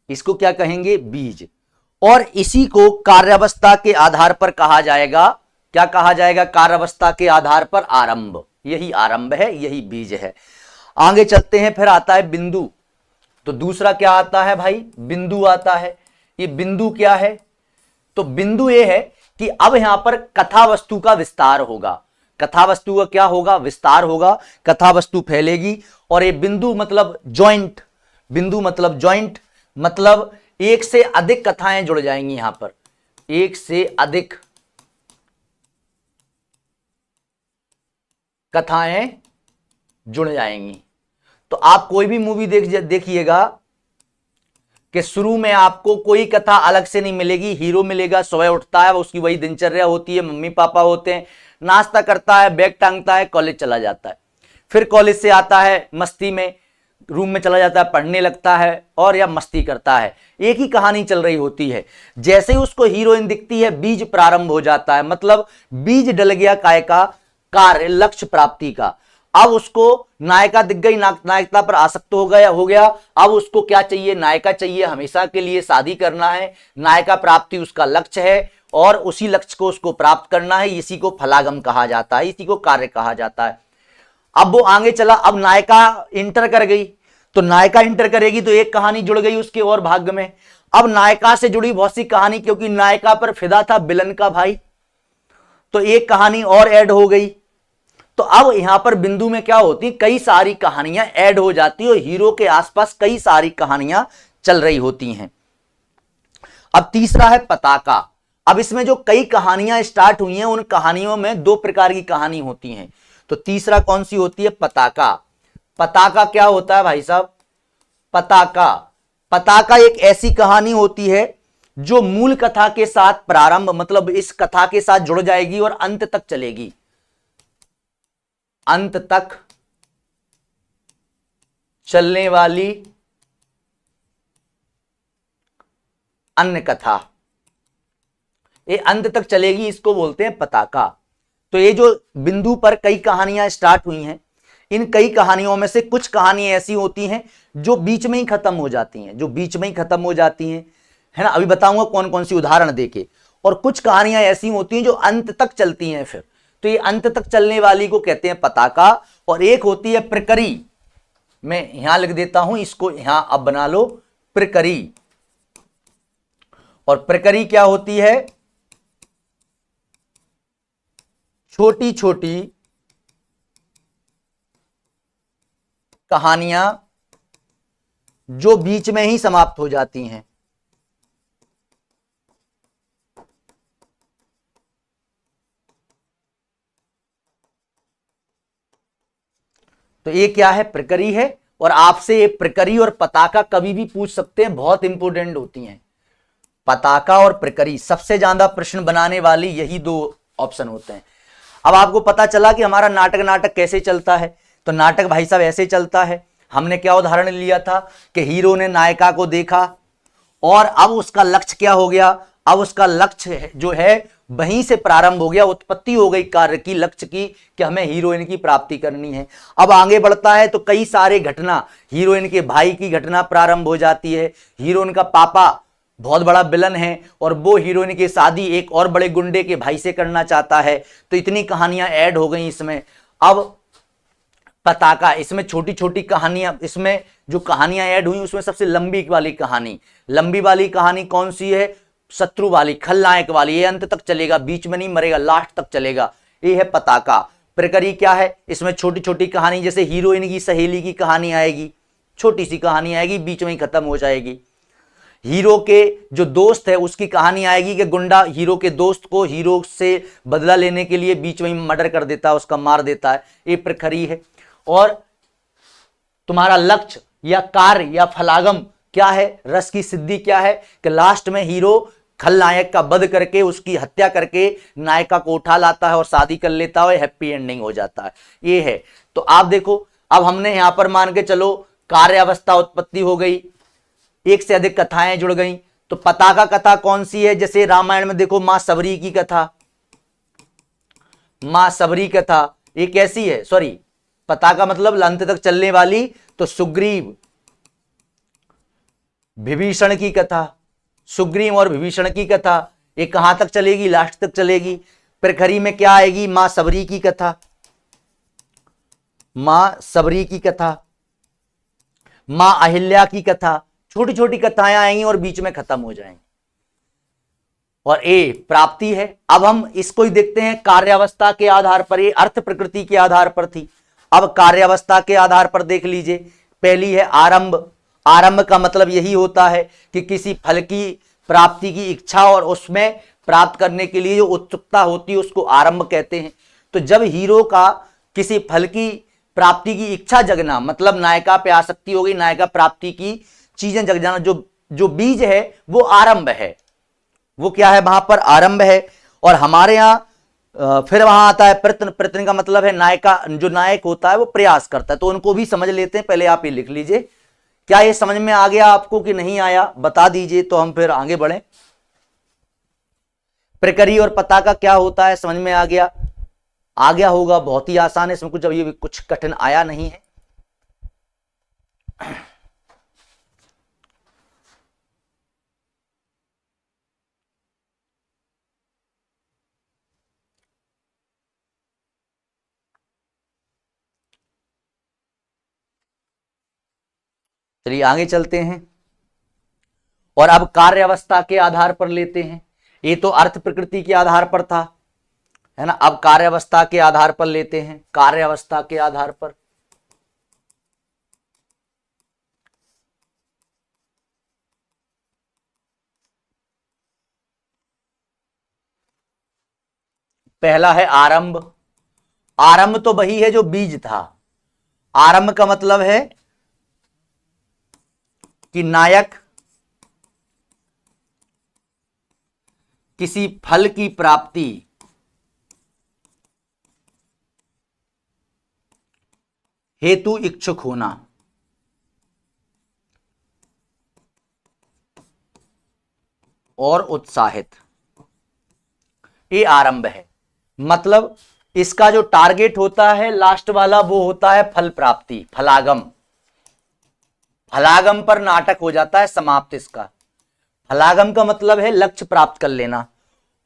इसको क्या कहेंगे? बीज। और इसी को कार्यावस्था के आधार पर कहा जाएगा। क्या कहा जाएगा? कार्यावस्था के आधार पर आरंभ। यही आरंभ है, यही बीज है। आगे चलते हैं। फिर आता है बिंदु। तो दूसरा क्या आता है भाई? बिंदु आता है। ये बिंदु क्या है? तो बिंदु ये है कि अब यहां पर कथा वस्तु का विस्तार होगा। कथा वस्तु का क्या होगा, विस्तार होगा, कथा वस्तु फैलेगी। और ये बिंदु मतलब जॉइंट, बिंदु मतलब जॉइंट मतलब एक से अधिक कथाएं जुड़ जाएंगी। यहां पर एक से अधिक कथाएं जुड़ जाएंगी। तो आप कोई भी मूवी देखिएगा कि शुरू में आपको कोई कथा अलग से नहीं मिलेगी। हीरो मिलेगा, सुबह उठता है, उसकी वही दिनचर्या होती है, मम्मी पापा होते हैं, नाश्ता करता है, बैग टांगता है, कॉलेज चला जाता है, फिर कॉलेज से आता है, मस्ती में रूम में चला जाता है, पढ़ने लगता है और या मस्ती करता है। एक ही कहानी चल रही होती है। जैसे ही उसको हीरोइन दिखती है, बीज प्रारंभ हो जाता है, मतलब बीज डल गया काय का, कार्य लक्ष्य प्राप्ति का। अब उसको नायिका दिख गई, नायिकता पर आसक्त हो गया। अब उसको क्या चाहिए, नायिका चाहिए, हमेशा के लिए शादी करना है, नायिका प्राप्ति उसका लक्ष्य है और उसी लक्ष्य को उसको प्राप्त करना है। इसी को फलागम कहा जाता है, इसी को कार्य कहा जाता है। अब वो आगे चला, अब नायिका इंटर कर गई, तो नायिका इंटर करेगी तो एक कहानी जुड़ गई उसके और भाग्य में। अब नायिका से जुड़ी बहुत सी कहानी, क्योंकि नायिका पर फिदा था विलन का भाई, तो एक कहानी और ऐड हो गई। तो अब यहां पर बिंदु में क्या होती, कई सारी कहानियां ऐड हो जाती है और हीरो के आसपास कई सारी कहानियां चल रही होती हैं। अब तीसरा है पताका। अब इसमें जो कई कहानियां स्टार्ट हुई हैं, उन कहानियों में दो प्रकार की कहानी होती हैं। तो तीसरा कौन सी होती है, पताका। पताका क्या होता है भाई साहब, पताका, पताका एक ऐसी कहानी होती है जो मूल कथा के साथ प्रारंभ, मतलब इस कथा के साथ जुड़ जाएगी और अंत तक चलेगी, अंत तक चलने वाली अन्य कथा, ये अंत तक चलेगी, इसको बोलते हैं पताका। तो ये जो बिंदु पर कई कहानियां स्टार्ट हुई हैं, इन कई कहानियों में से कुछ कहानियां ऐसी होती हैं जो बीच में ही खत्म हो जाती हैं, जो बीच में ही खत्म हो जाती हैं, है ना। अभी बताऊंगा कौन कौन सी उदाहरण देके। और कुछ कहानियां ऐसी होती हैं जो अंत तक चलती हैं फिर, तो ये अंत तक चलने वाली को कहते हैं पताका। और एक होती है प्रकरी, मैं यहां लिख देता हूं, इसको यहां अब बना लो, प्रकरी। और प्रकरी क्या होती है, छोटी छोटी कहानियां जो बीच में ही समाप्त हो जाती हैं। तो ये क्या है, प्रकरी है। और आपसे ये प्रकरी और पताका कभी भी पूछ सकते हैं, बहुत इंपॉर्टेंट होती हैं। पताका और प्रकरी सबसे ज्यादा प्रश्न बनाने वाली यही दो ऑप्शन होते हैं। अब आपको पता चला कि हमारा नाटक कैसे चलता है। तो नाटक भाई साहब ऐसे चलता है। हमने क्या उदाहरण लिया था कि हीरो ने नायिका को देखा और अब उसका लक्ष्य क्या हो गया, अब उसका लक्ष्य जो है वहीं से प्रारंभ हो गया, उत्पत्ति हो गई कार्य की, लक्ष्य की, कि हमें हीरोइन की प्राप्ति करनी है। अब आगे बढ़ता है तो कई सारे घटना, हीरोइन के भाई की घटना प्रारंभ हो जाती है। हीरोइन का पापा बहुत बड़ा विलन है और वो हीरोइन की शादी एक और बड़े गुंडे के भाई से करना चाहता है। तो इतनी कहानियां ऐड हो गई इसमें। अब पताका, इसमें छोटी छोटी कहानियां, इसमें जो कहानियां ऐड हुई उसमें सबसे लंबी वाली कहानी कौन सी है, शत्रु वाली, खलनायक वाली। ये अंत तक चलेगा, बीच में नहीं मरेगा, लास्ट तक चलेगा। ये है पताका। प्रकरी क्या है, इसमें छोटी छोटी कहानी, जैसे हीरोइन की सहेली की कहानी आएगी, छोटी सी कहानी आएगी, बीच में ही खत्म हो जाएगी। हीरो के जो दोस्त है उसकी कहानी आएगी कि गुंडा हीरो के दोस्त को हीरो से बदला लेने के लिए बीच में ही मर्डर कर देता है, उसका मार देता है। ये प्रखरी है। और तुम्हारा लक्ष्य या कार्य या फलागम क्या है, रस की सिद्धि क्या है, कि लास्ट में हीरो खलनायक का वध करके, उसकी हत्या करके नायिका को उठा लाता है और शादी कर लेता है, हैप्पी एंडिंग हो जाता है। ये है। तो आप देखो, अब हमने यहां पर मान के चलो कार्य अवस्था उत्पत्ति हो गई, एक से अधिक कथाएं जुड़ गई। तो पताका कथा कौन सी है, जैसे रामायण में देखो मां सबरी की कथा, मां सबरी कथा, ये कैसी है, सॉरी पताका मतलब अंत तक चलने वाली। तो सुग्रीव विभीषण की कथा, सुग्रीव और विभीषण की कथा, ये कहां तक चलेगी, लास्ट तक चलेगी। प्रखरी में क्या आएगी, मां सबरी की कथा, मां सबरी की कथा, मां अहिल्या की कथा, छोटी छोटी कथाएं आएंगी और बीच में खत्म हो जाएंगी। और ए प्राप्ति है। अब हम इसको ही देखते हैं कार्यावस्था के आधार पर, ये अर्थ प्रकृति के आधार पर थी, अब कार्यावस्था के आधार पर देख लीजिए। पहली है आरंभ। आरंभ का मतलब यही होता है कि किसी फल की प्राप्ति की इच्छा और उसमें प्राप्त करने के लिए जो उत्सुकता होती है उसको आरंभ कहते हैं। तो जब हीरो का किसी फल की प्राप्ति की इच्छा जगना, मतलब नायिका पे आसक्ति हो गई, नायिका प्राप्ति की चीजें जग जाना, जो बीज है वो आरंभ है, वो क्या है वहां पर आरंभ है। और हमारे यहां फिर वहां आता है प्रयत्न। प्रयत्न का मतलब है नायिका, जो नायक होता है वो प्रयास करता है। तो उनको भी समझ लेते हैं, पहले आप ये लिख लीजिए। क्या ये समझ में आ गया आपको कि नहीं आया, बता दीजिए तो हम फिर आगे बढ़े। प्रकरी और पता का क्या होता है, समझ में आ गया? आ गया होगा, बहुत ही आसान है, इसमें कुछ अभी कुछ कठिन आया नहीं है। चलिए आगे चलते हैं। और अब कार्य अवस्था के आधार पर लेते हैं। ये तो अर्थ प्रकृति के आधार पर था, है ना। अब कार्य अवस्था के आधार पर लेते हैं। कार्य अवस्था के आधार पर पहला है आरंभ। आरंभ तो वही है जो बीज था। आरंभ का मतलब है कि नायक किसी फल की प्राप्ति हेतु इच्छुक होना। और उत्साहित, ये आरंभ है। मतलब इसका जो टारगेट होता है लास्ट वाला, वो होता है फल प्राप्ति, फलागम। फलागम पर नाटक हो जाता है समाप्त इसका। फलागम का मतलब है लक्ष्य प्राप्त कर लेना,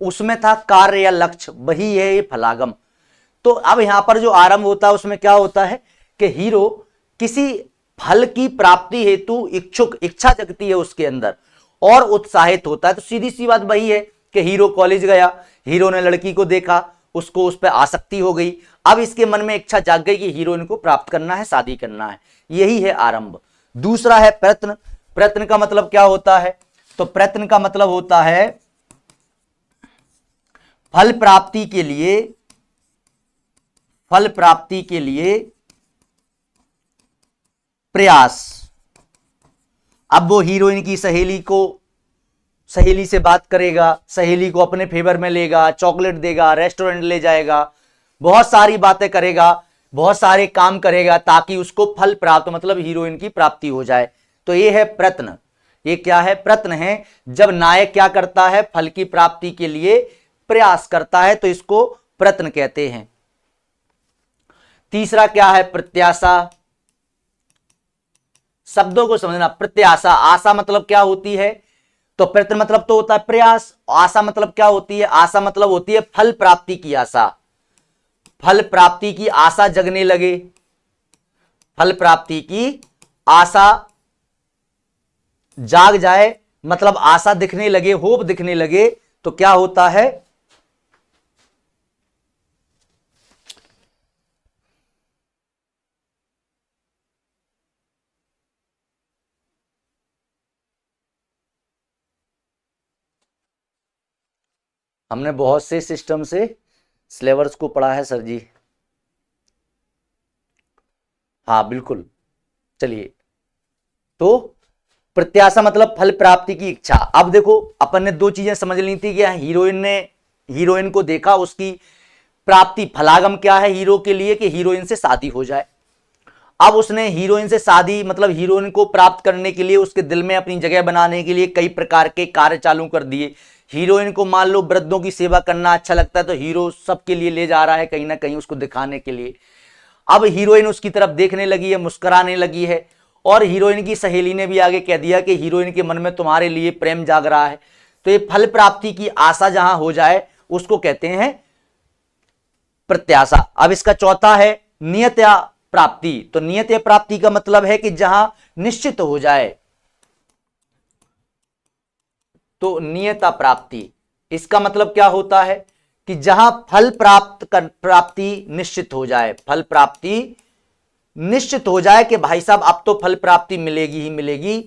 उसमें था कार्य या लक्ष्य, वही है ये फलागम। तो अब यहां पर जो आरंभ होता है उसमें क्या होता है कि हीरो किसी फल की प्राप्ति हेतु इच्छुक, इच्छा जगती है उसके अंदर और उत्साहित होता है। तो सीधी सी बात वही है कि हीरो कॉलेज गया, हीरो ने लड़की को देखा, उसको उस पर आसक्ति हो गई। अब इसके मन में इच्छा जाग गई कि हीरोइन को प्राप्त करना है, शादी करना है, यही है आरंभ। दूसरा है प्रयत्न। प्रयत्न का मतलब क्या होता है? तो प्रयत्न का मतलब होता है फल प्राप्ति के लिए, फल प्राप्ति के लिए प्रयास। अब वो हीरोइन की सहेली से बात करेगा, सहेली को अपने फेवर में लेगा, चॉकलेट देगा, रेस्टोरेंट ले जाएगा, बहुत सारी बातें करेगा, बहुत सारे काम करेगा ताकि उसको फल प्राप्त, मतलब हीरोइन की प्राप्ति हो जाए। तो ये है प्रयत्न। ये क्या है? प्रयत्न है। जब नायक क्या करता है? फल की प्राप्ति के लिए प्रयास करता है, तो इसको प्रयत्न कहते हैं। तीसरा क्या है? प्रत्याशा। शब्दों को समझना। प्रत्याशा, आशा मतलब क्या होती है? तो प्रयत्न मतलब तो होता है प्रयास, आशा मतलब क्या होती है? आशा मतलब होती है फल प्राप्ति की आशा। फल प्राप्ति की आशा जगने लगे, फल प्राप्ति की आशा जाग जाए, मतलब आशा दिखने लगे, होप दिखने लगे, तो क्या होता है? हमने बहुत से सिस्टम से सिलेबस को पढ़ा है सर जी। हाँ बिल्कुल। चलिए, तो प्रत्याशा मतलब फल प्राप्ति की इच्छा। अब देखो, अपन ने दो चीजें समझ ली थी कि हीरोइन को देखा, उसकी प्राप्ति, फलागम क्या है हीरो के लिए कि हीरोइन से शादी हो जाए। अब उसने हीरोइन से शादी, मतलब हीरोइन को प्राप्त करने के लिए, उसके दिल में अपनी जगह बनाने के लिए कई प्रकार के कार्य चालू कर दिए। हीरोइन को मान लो वृद्धों की सेवा करना अच्छा लगता है, तो हीरो सबके लिए ले जा रहा है कहीं ना कहीं उसको दिखाने के लिए। अब हीरोइन उसकी तरफ देखने लगी है, मुस्कुराने लगी है, और हीरोइन की सहेली ने भी आगे कह दिया कि हीरोइन के मन में तुम्हारे लिए प्रेम जाग रहा है। तो ये फल प्राप्ति की आशा जहां हो जाए उसको कहते हैं प्रत्याशा। अब इसका चौथा है नियत या प्राप्ति। तो नियत या प्राप्ति का मतलब है कि जहां निश्चित हो जाए, तो नियता प्राप्ति, इसका मतलब क्या होता है कि जहां प्राप्ति निश्चित हो जाए, फल प्राप्ति निश्चित हो जाए कि भाई साहब अब तो फल प्राप्ति मिलेगी ही मिलेगी,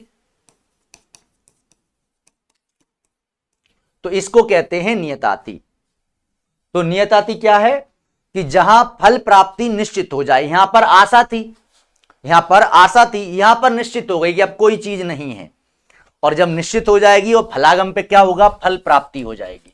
तो इसको कहते हैं नियताति। तो नियताति क्या है कि जहां फल प्राप्ति निश्चित हो जाए, यहां पर आशा थी, यहां पर आशा थी, यहां पर निश्चित हो गई कि अब कोई चीज नहीं है, और जब निश्चित हो जाएगी और फलागम पे क्या होगा, फल प्राप्ति हो जाएगी।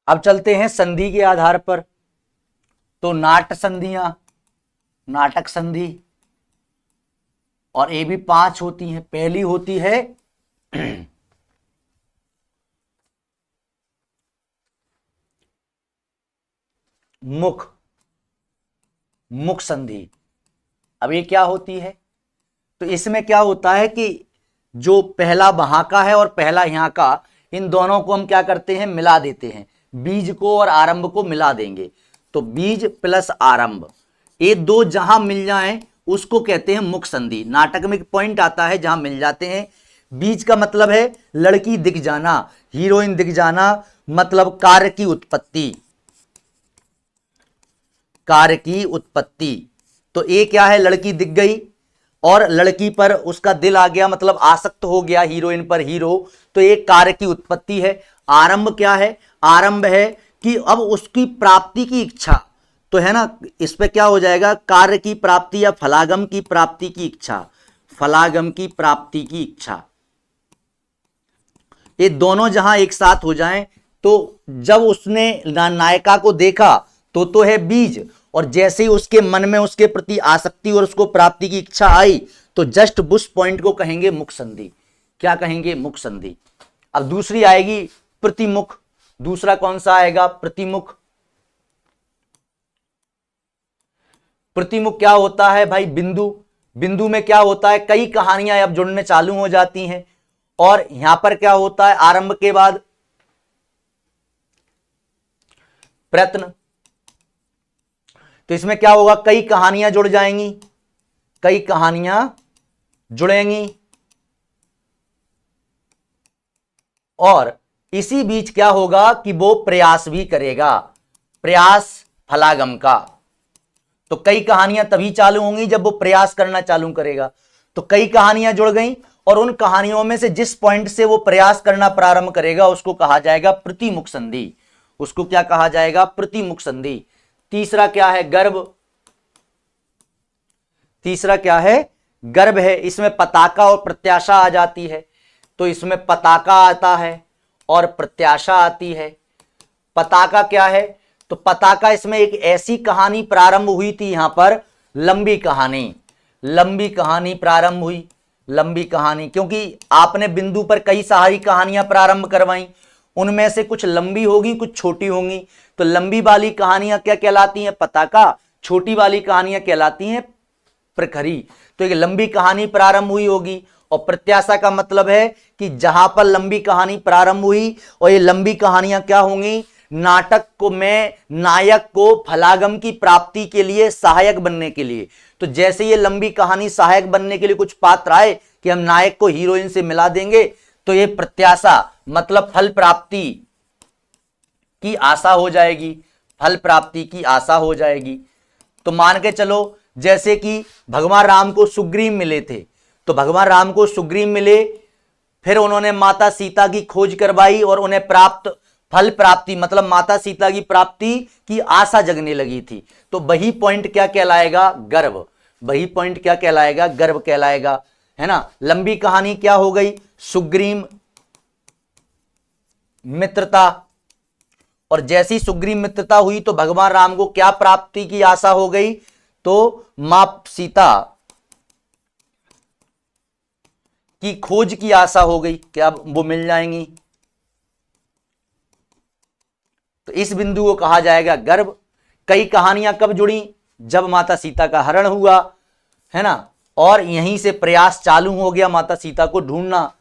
अब चलते हैं संधि के आधार पर। तो नाट संधियां, नाटक संधि, और ये भी 5 होती हैं। पहली होती है मुख, मुख संधि। अब ये क्या होती है, तो इसमें क्या होता है कि जो पहला वहां का है और पहला यहां का, इन दोनों को हम क्या करते हैं, मिला देते हैं, बीज को और आरंभ को मिला देंगे। तो बीज प्लस आरंभ, ये दो जहां मिल जाएं उसको कहते हैं मुख संधि। नाटक में एक पॉइंट आता है जहां मिल जाते हैं। बीज का मतलब है लड़की दिख जाना, हीरोइन दिख जाना, मतलब कार्य की उत्पत्ति, कार्य की उत्पत्ति। तो ये क्या है, लड़की दिख गई और लड़की पर उसका दिल आ गया, मतलब आसक्त हो गया हीरोइन पर हीरो, तो एक कार्य की उत्पत्ति है। आरंभ क्या है, आरंभ है कि अब उसकी प्राप्ति की इच्छा, तो है ना, इस पे क्या हो जाएगा, कार्य की प्राप्ति या फलागम की प्राप्ति की इच्छा, फलागम की प्राप्ति की इच्छा। ये दोनों जहां एक साथ हो जाएं, तो जब उसने नायिका को देखा तो है बीज, और जैसे ही उसके मन में उसके प्रति आसक्ति और उसको प्राप्ति की इच्छा आई, तो जस्ट उस पॉइंट को कहेंगे मुख संधि। क्या कहेंगे, मुख संधि। अब दूसरी आएगी प्रतिमुख। दूसरा कौन सा आएगा, प्रतिमुख। प्रतिमुख क्या होता है भाई, बिंदु। बिंदु में क्या होता है, कई कहानियां अब जुड़ने चालू हो जाती हैं, और यहां पर क्या होता है, आरंभ के बाद प्रयत्न। तो इसमें क्या होगा, कई कहानियां जुड़ जाएंगी, कई कहानियां जुड़ेंगी, और इसी बीच क्या होगा कि वो प्रयास भी करेगा, प्रयास फलागम का। तो कई कहानियां तभी चालू होंगी जब वो प्रयास करना चालू करेगा। तो कई कहानियां जुड़ गई, और उन कहानियों में से जिस पॉइंट से वो प्रयास करना प्रारंभ करेगा उसको कहा जाएगा प्रतिमुख संधि। उसको क्या कहा जाएगा, प्रतिमुख संधि। तीसरा क्या है, गर्भ। तीसरा क्या है, गर्भ है। इसमें पताका और प्रत्याशा आ जाती है। तो इसमें पताका आता है और प्रत्याशा आती है। पताका क्या है, तो पताका इसमें एक ऐसी कहानी प्रारंभ हुई थी, यहां पर लंबी कहानी, लंबी कहानी प्रारंभ हुई, लंबी कहानी, क्योंकि आपने बिंदु पर कई सारी कहानियां प्रारंभ करवाई, उनमें से कुछ लंबी होगी कुछ छोटी होंगी। तो लंबी वाली कहानियां क्या कहलाती हैं, पताका। छोटी वाली कहानियां कहलाती हैं प्रखरी। तो एक लंबी कहानी प्रारंभ हुई होगी, और प्रत्याशा का मतलब है कि जहां पर लंबी कहानी प्रारंभ हुई, और ये लंबी कहानियां क्या होंगी, नाटक को में नायक को फलागम की प्राप्ति के लिए सहायक बनने के लिए। तो जैसे ये लंबी कहानी सहायक बनने के लिए कुछ पात्र आए कि हम नायक को हीरोइन से मिला देंगे, तो तो ये प्रत्याशा मतलब फल प्राप्ति की आशा हो जाएगी, फल प्राप्ति की आशा हो जाएगी। तो मान के चलो जैसे कि भगवान राम को सुग्रीव मिले थे, तो भगवान राम को सुग्रीव मिले, फिर उन्होंने माता सीता की खोज करवाई और उन्हें प्राप्त फल प्राप्ति मतलब माता सीता की प्राप्ति की आशा जगने लगी थी। तो वही पॉइंट क्या कहलाएगा? गर्व। वही पॉइंट क्या कहलाएगा? गर्व कहलाएगा, है ना। लंबी कहानी क्या हो गई? सुग्रीव मित्रता, और जैसी सुग्रीव मित्रता हुई तो भगवान राम को क्या प्राप्ति की आशा हो गई? तो मां सीता की खोज की आशा हो गई, क्या वो मिल जाएंगी। तो इस बिंदु को कहा जाएगा गर्व। कई कहानियां कब जुड़ी? जब माता सीता का हरण हुआ, है ना, और यहीं से प्रयास चालू हो गया माता सीता को ढूंढना।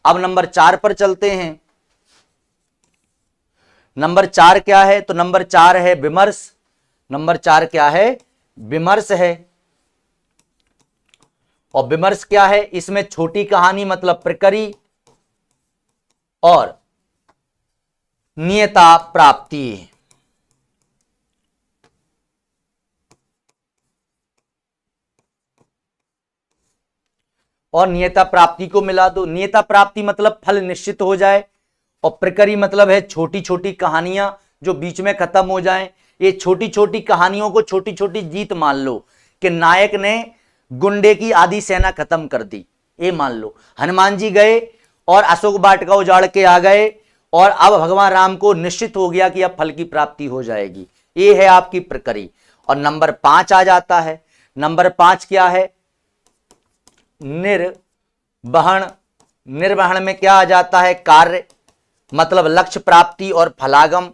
अब नंबर 4 पर चलते हैं। नंबर 4 क्या है? तो नंबर 4 है विमर्श। नंबर 4 क्या है? विमर्श है। और विमर्श क्या है? इसमें छोटी कहानी मतलब प्रकरी और नियता प्राप्ति। और नियता प्राप्ति को मिला दो। नियता प्राप्ति मतलब फल निश्चित हो जाए, और प्रकरी मतलब है छोटी छोटी कहानियां जो बीच में खत्म हो जाएं। ये छोटी छोटी कहानियों को छोटी छोटी जीत मान लो कि नायक ने गुंडे की आधी सेना खत्म कर दी, ये मान लो। हनुमान जी गए और अशोक वाटिका उजाड़ के आ गए, और अब भगवान राम को निश्चित हो गया कि अब फल की प्राप्ति हो जाएगी। ये है आपकी प्रकरी। और नंबर 5 आ जाता है। नंबर 5 क्या है? निर्वहन। निर्वहन में क्या आ जाता है? कार्य मतलब लक्ष्य प्राप्ति और फलागम।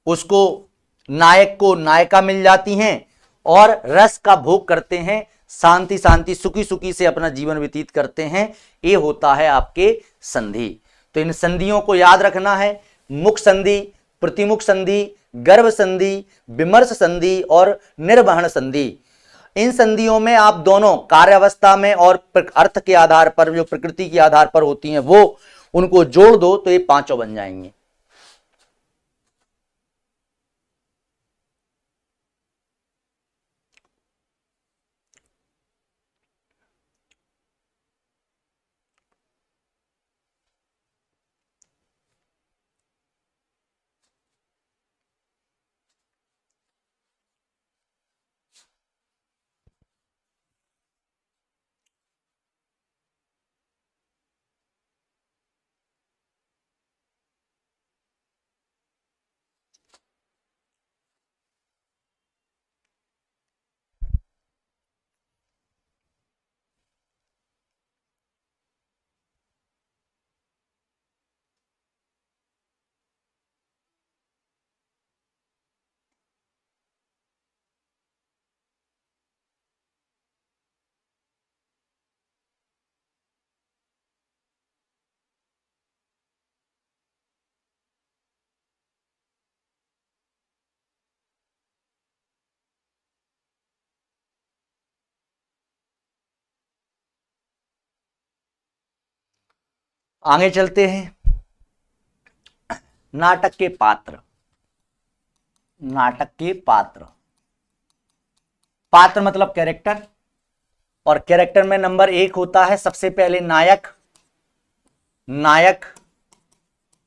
उसको नायक को नायिका मिल जाती हैं और रस का भोग करते हैं, शांति शांति सुखी सुखी से अपना जीवन व्यतीत करते हैं। ये होता है आपके संधि। तो इन संधियों को याद रखना है। मुख संधि, प्रतिमुख संधि, गर्भ संधि, विमर्श संधि और निर्वहन संधि। इन संधियों में आप दोनों कार्य अवस्था में और अर्थ के आधार पर, जो प्रकृति के आधार पर होती हैं, वो उनको जोड़ दो तो ये 5 बन जाएंगे। आगे चलते हैं। नाटक के पात्र। नाटक के पात्र। पात्र मतलब कैरेक्टर, और कैरेक्टर में नंबर 1 होता है सबसे पहले नायक। नायक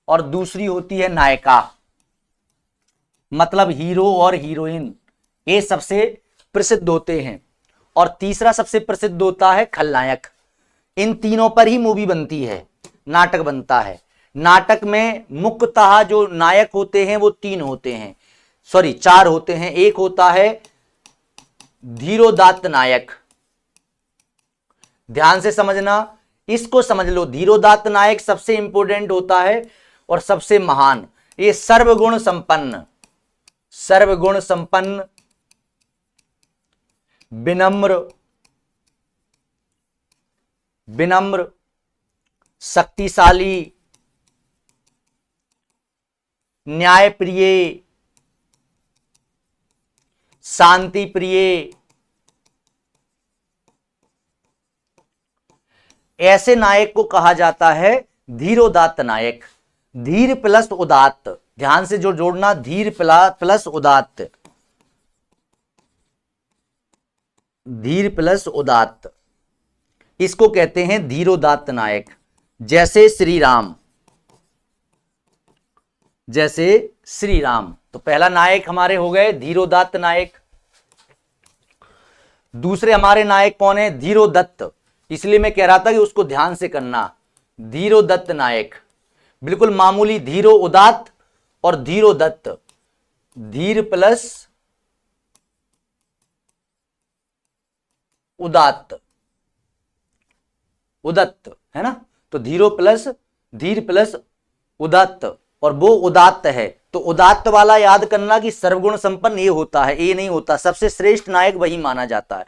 और दूसरी होती है नायिका, मतलब हीरो और हीरोइन, ये सबसे प्रसिद्ध होते हैं। और तीसरा सबसे प्रसिद्ध होता है खलनायक। इन तीनों पर ही मूवी बनती है, नाटक बनता है। नाटक में मुख्यतः जो नायक होते हैं वो 3 होते हैं, सॉरी 4 होते हैं। एक होता है धीरोदात्त नायक, ध्यान से समझना, इसको समझ लो। धीरोदात्त नायक सबसे इंपॉर्टेंट होता है और सबसे महान। ये सर्वगुण संपन्न, सर्वगुण संपन्न, विनम्र, विनम्र, शक्तिशाली, न्यायप्रिय, शांति प्रिय, ऐसे नायक को कहा जाता है धीरोदात्त नायक। धीर प्लस उदात्त, ध्यान से जो जोड़ना, धीर प्लस उदात्त, धीर प्लस उदात्त, इसको कहते हैं धीरोदात्त नायक। जैसे श्री राम, जैसे श्री राम, तो पहला नायक हमारे हो गए धीरोदात्त नायक। दूसरे हमारे नायक कौन है? धीरोदत्त, इसलिए मैं कह रहा था कि उसको ध्यान से करना। धीरोदत्त नायक, बिल्कुल मामूली, धीरो उदात्त और धीरोदत्त, धीर प्लस उदात्त, उदत्त है ना, तो धीरो प्लस धीर प्लस उदात्त, और वो उदात्त है। तो उदात्त वाला याद करना कि सर्वगुण संपन्न ये होता है, ये नहीं होता, सबसे श्रेष्ठ नायक वही माना जाता है।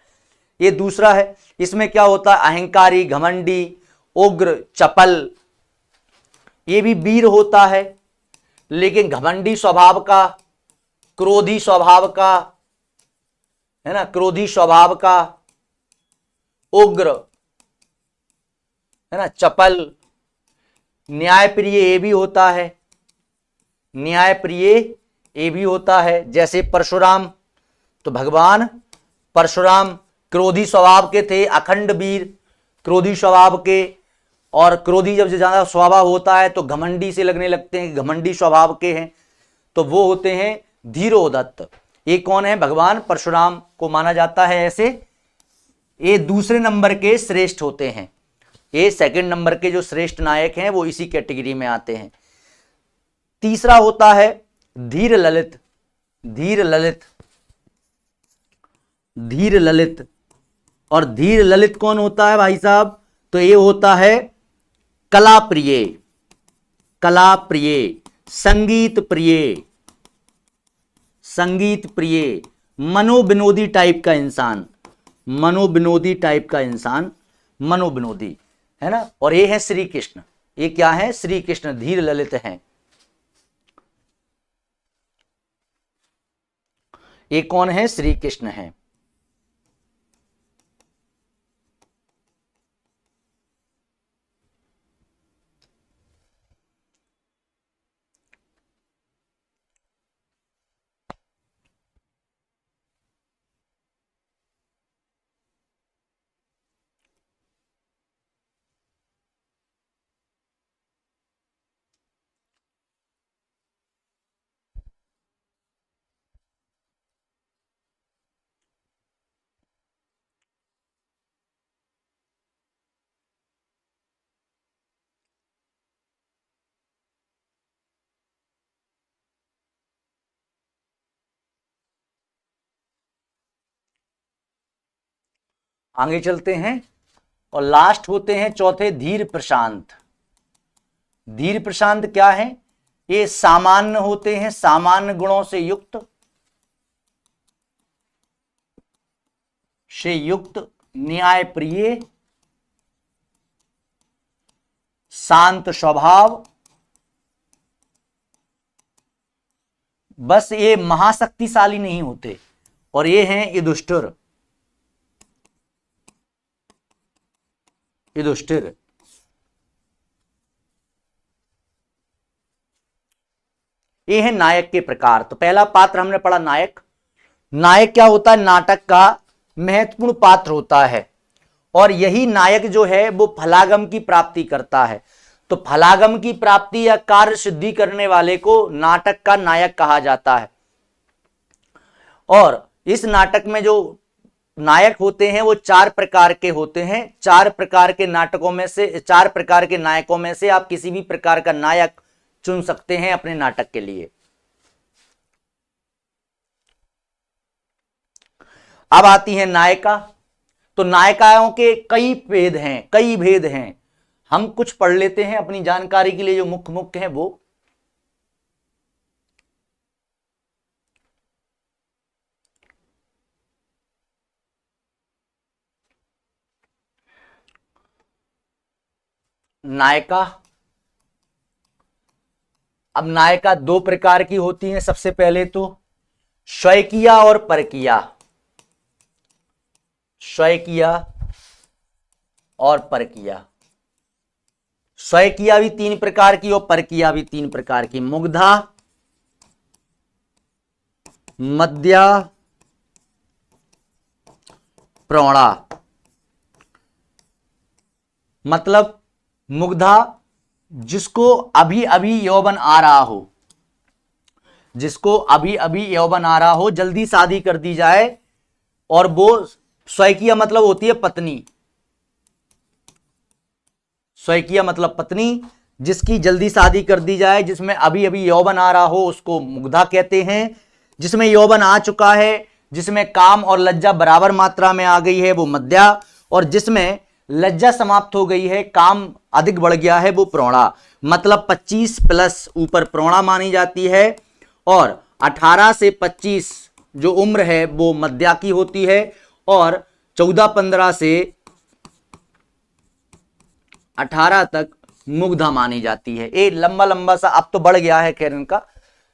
ये दूसरा है। इसमें क्या होता है? अहंकारी, घमंडी, उग्र, चपल, ये भी वीर होता है, लेकिन घमंडी स्वभाव का, क्रोधी स्वभाव का, है ना, क्रोधी स्वभाव का, उग्र, है ना, चपल, न्यायप्रिय ये भी होता है, न्यायप्रिय ये भी होता है। जैसे परशुराम, तो भगवान परशुराम क्रोधी स्वभाव के थे, अखंड वीर, क्रोधी स्वभाव के, और क्रोधी जब ज्यादा स्वभाव होता है तो घमंडी से लगने लगते हैं, घमंडी स्वभाव के हैं, तो वो होते हैं धीरोदत्त। ये कौन है? भगवान परशुराम को माना जाता है ऐसे। ये दूसरे नंबर के श्रेष्ठ होते हैं। ये सेकंड नंबर के जो श्रेष्ठ नायक हैं वो इसी कैटेगरी में आते हैं। तीसरा होता है धीर ललित, धीर ललित, धीर ललित। और धीर ललित कौन होता है भाई साहब? तो ये होता है कला प्रिय, कला प्रिय, संगीत प्रिय, संगीत प्रिय, मनोविनोदी टाइप का इंसान, मनोविनोदी टाइप का इंसान, मनोविनोदी, है ना। और ये है श्री कृष्ण। ये क्या है? श्री कृष्ण धीर ललित हैं। ये कौन है? श्री कृष्ण हैं। आगे चलते हैं और लास्ट होते हैं चौथे धीर प्रशांत। धीर प्रशांत क्या है? ये सामान्य होते हैं, सामान्य गुणों से युक्त, न्यायप्रिय, शांत स्वभाव। बस ये महाशक्तिशाली नहीं होते। और ये हैं युधिष्ठिर, युधिष्ठिर। ये है नायक के प्रकार। तो पहला पात्र हमने पढ़ा नायक। नायक क्या होता है? नाटक का महत्वपूर्ण पात्र होता है, और यही नायक जो है वो फलागम की प्राप्ति करता है। तो फलागम की प्राप्ति या कार्य सिद्धि करने वाले को नाटक का नायक कहा जाता है। और इस नाटक में जो नायक होते हैं वो 4 प्रकार के होते हैं। 4 प्रकार के नाटकों में से, 4 प्रकार के नायकों में से आप किसी भी प्रकार का नायक चुन सकते हैं अपने नाटक के लिए। अब आती है नायिका। तो नायिकाओं के कई भेद हैं, कई भेद हैं। हम कुछ पढ़ लेते हैं अपनी जानकारी के लिए, जो मुख्य मुख्य हैं वो। नायिका, अब नायिका 2 प्रकार की होती हैं। सबसे पहले तो स्वयकिया और परकिया, स्वयकिया और परकिया। स्वयकिया भी 3 प्रकार की और परकिया भी 3 प्रकार की। मुग्धा, मध्या, प्रौढ़ा। मतलब मुग्धा जिसको अभी अभी यौवन आ रहा हो, जिसको अभी अभी यौवन आ रहा हो, जल्दी शादी कर दी जाए, और वो स्वयकिया मतलब होती है पत्नी। स्वयकिया मतलब पत्नी, जिसकी जल्दी शादी कर दी जाए, जिसमें अभी अभी यौवन आ रहा हो, उसको मुग्धा कहते हैं। जिसमें यौवन आ चुका है, जिसमें काम और लज्जा बराबर मात्रा में आ गई है, वो मध्या। और जिसमें लज्जा समाप्त हो गई है, काम अधिक बढ़ गया है, वो प्रौढ़ा। मतलब 25 प्लस ऊपर प्रौढ़ा मानी जाती है, और 18 से 25 जो उम्र है वो मध्या की होती है, और 14-15 से 18 तक मुग्धा मानी जाती है। एक लंबा लंबा सा, अब तो बढ़ गया है खैर इनका,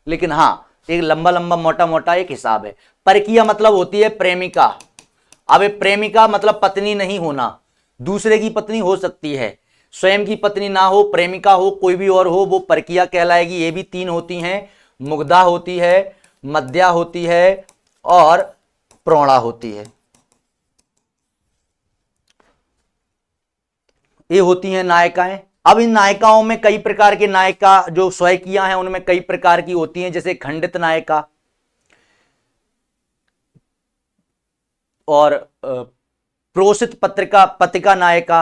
लेकिन हाँ एक लंबा लंबा मोटा मोटा एक हिसाब है। परकिया मतलब होती है प्रेमिका। अब प्रेमिका मतलब पत्नी नहीं होना, दूसरे की पत्नी हो सकती है, स्वयं की पत्नी ना हो, प्रेमिका हो, कोई भी और हो, वो परकिया कहलाएगी। ये भी 3 होती हैं, मुग्धा होती है, मध्या होती है, और प्रौढ़ा होती है। ये होती हैं नायिकाएं। अब इन नायिकाओं में कई प्रकार के नायिका जो स्वयकिया हैं उनमें कई प्रकार की होती हैं, जैसे खंडित नायिका और प्रोसित पत्रिका पत्रिका नायिका,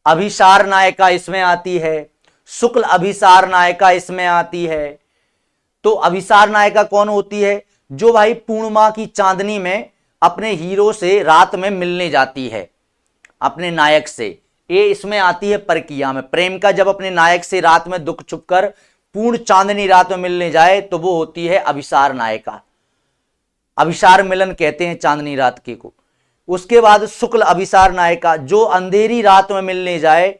अभिसार नायिका इसमें आती है, शुक्ल अभिसार नायिका इसमें आती है। तो अभिसार नायिका कौन होती है? जो भाई पूर्णिमा की चांदनी में अपने हीरो से रात में मिलने जाती है, अपने नायक से। ये इसमें आती है परकिया में। प्रेम का जब अपने नायक से रात में दुख छुपकर पूर्ण चांदनी रात में मिलने जाए तो वो होती है अभिसार नायिका। अभिसार मिलन कहते हैं चांदनी रात के को। उसके बाद शुक्ल अभिसार नायिका, जो अंधेरी रात में मिलने जाए,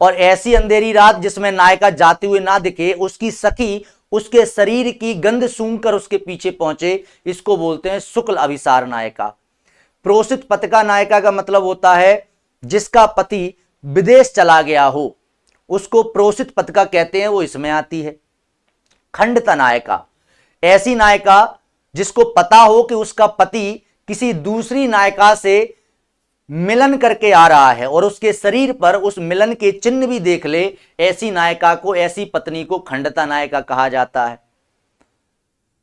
और ऐसी अंधेरी रात जिसमें नायिका जाते हुए ना दिखे, उसकी सखी उसके शरीर की गंध सूंघकर उसके पीछे पहुंचे, इसको बोलते हैं शुक्ल अभिसार नायिका। प्रोसित पत्रिका नायिका का मतलब होता है जिसका पति विदेश चला गया हो, उसको प्रोसित पत्रिका कहते हैं, वो इसमें आती है। खंडित नायिका, ऐसी नायिका जिसको पता हो कि उसका पति किसी दूसरी नायिका से मिलन करके आ रहा है और उसके शरीर पर उस मिलन के चिन्ह भी देख ले, ऐसी नायिका को, ऐसी पत्नी को खंडिता नायिका कहा जाता है।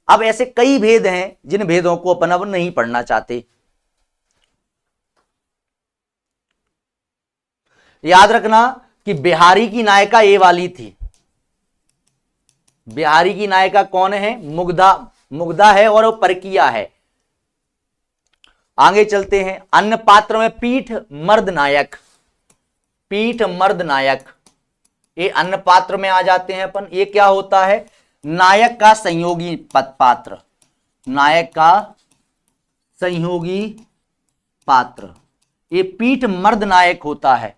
अब ऐसे कई भेद हैं जिन भेदों को अपन अब नहीं पढ़ना चाहते। याद रखना कि बिहारी की नायिका ये वाली थी। बिहारी की नायिका कौन है? मुग्धा। मुग्धा है और वो परकिया है। आगे चलते हैं। अन्य पात्र में पीठ मर्द नायक, पीठ मर्द नायक, ये अन्य पात्र में आ जाते हैं अपन। ये क्या होता है? नायक का संयोगी पात्र, नायक का संयोगी पात्र, ये पीठ मर्द नायक होता है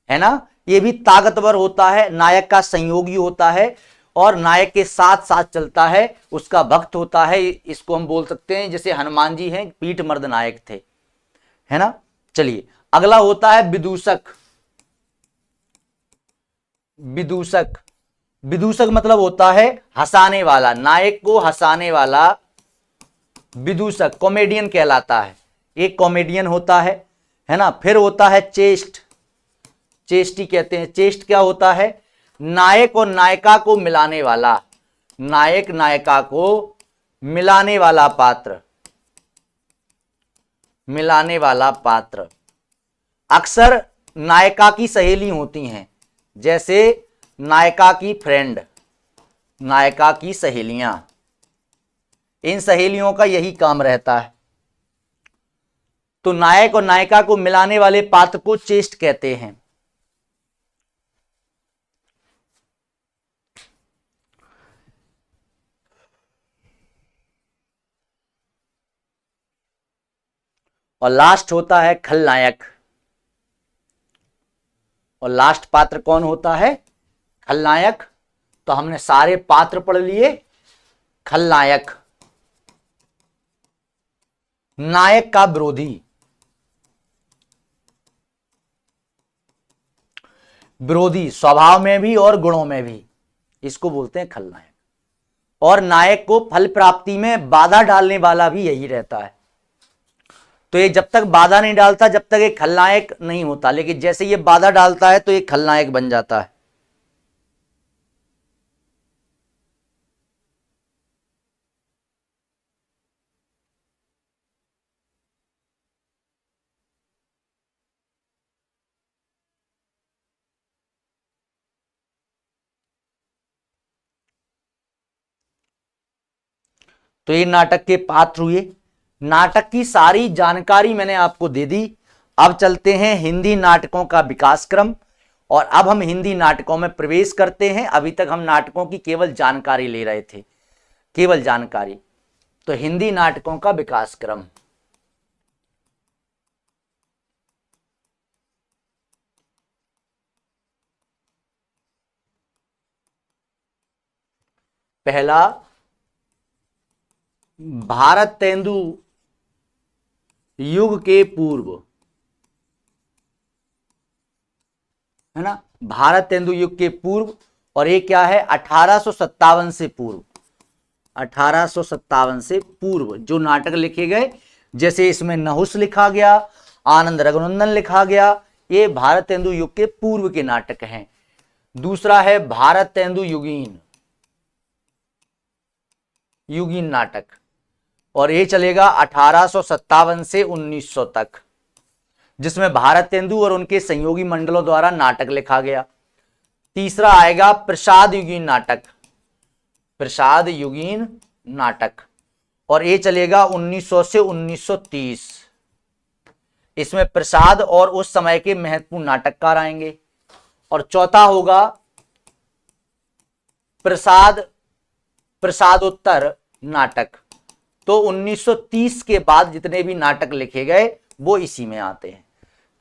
ना। ये भी ताकतवर होता है, नायक का संयोगी होता है और नायक के साथ साथ चलता है, उसका भक्त होता है। इसको हम बोल सकते हैं जैसे हनुमान जी हैं, पीठ मर्द नायक थे, है ना। चलिए अगला होता है विदूषक। विदूषक, विदूषक मतलब होता है हंसाने वाला, नायक को हंसाने वाला विदूषक, कॉमेडियन कहलाता है। एक कॉमेडियन होता है ना। फिर होता है चेष्ट, चेष्टी कहते हैं। चेष्ट क्या होता है? नायक और नायिका को मिलाने वाला, नायक नायिका को मिलाने वाला पात्र, मिलाने वाला पात्र। अक्सर नायिका की सहेली होती हैं, जैसे नायिका की फ्रेंड, नायिका की सहेलियां, इन सहेलियों का यही काम रहता है। तो नायक और नायिका को मिलाने वाले पात्र को चेष्ट कहते हैं। और लास्ट होता है खलनायक। और लास्ट पात्र कौन होता है? खलनायक। तो हमने सारे पात्र पढ़ लिए। खलनायक, नायक का विरोधी। विरोधी स्वभाव में भी और गुणों में भी, इसको बोलते हैं खलनायक। और नायक को फल प्राप्ति में बाधा डालने वाला भी यही रहता है। तो ये जब तक बाधा नहीं डालता जब तक एक खलनायक नहीं होता, लेकिन जैसे ये बाधा डालता है तो एक खलनायक बन जाता है। तो ये नाटक के पात्र हुए। नाटक की सारी जानकारी मैंने आपको दे दी। अब चलते हैं हिंदी नाटकों का विकास क्रम, और अब हम हिंदी नाटकों में प्रवेश करते हैं। अभी तक हम नाटकों की केवल जानकारी ले रहे थे, केवल जानकारी। तो हिंदी नाटकों का विकास क्रम, पहला भारत तेंदु युग के पूर्व, है ना, भारत तेंदु युग के पूर्व। और ये क्या है, 1857 से पूर्व, 1857 से पूर्व जो नाटक लिखे गए, जैसे इसमें नहुस लिखा गया, आनंद रघुनंदन लिखा गया, ये भारत तेंदु युग के पूर्व के नाटक हैं। दूसरा है भारत तेंदु युगीन, युगीन नाटक, और ये चलेगा 1857 से 1900 तक, जिसमें भारत तेंदु और उनके सहयोगी मंडलों द्वारा नाटक लिखा गया। तीसरा आएगा प्रसाद युगीन नाटक, प्रसाद युगीन नाटक, और ये चलेगा 1900 से 1930। इसमें प्रसाद और उस समय के महत्वपूर्ण नाटककार आएंगे। और चौथा होगा प्रसादोत्तर नाटक। तो 1930 के बाद जितने भी नाटक लिखे गए वो इसी में आते हैं।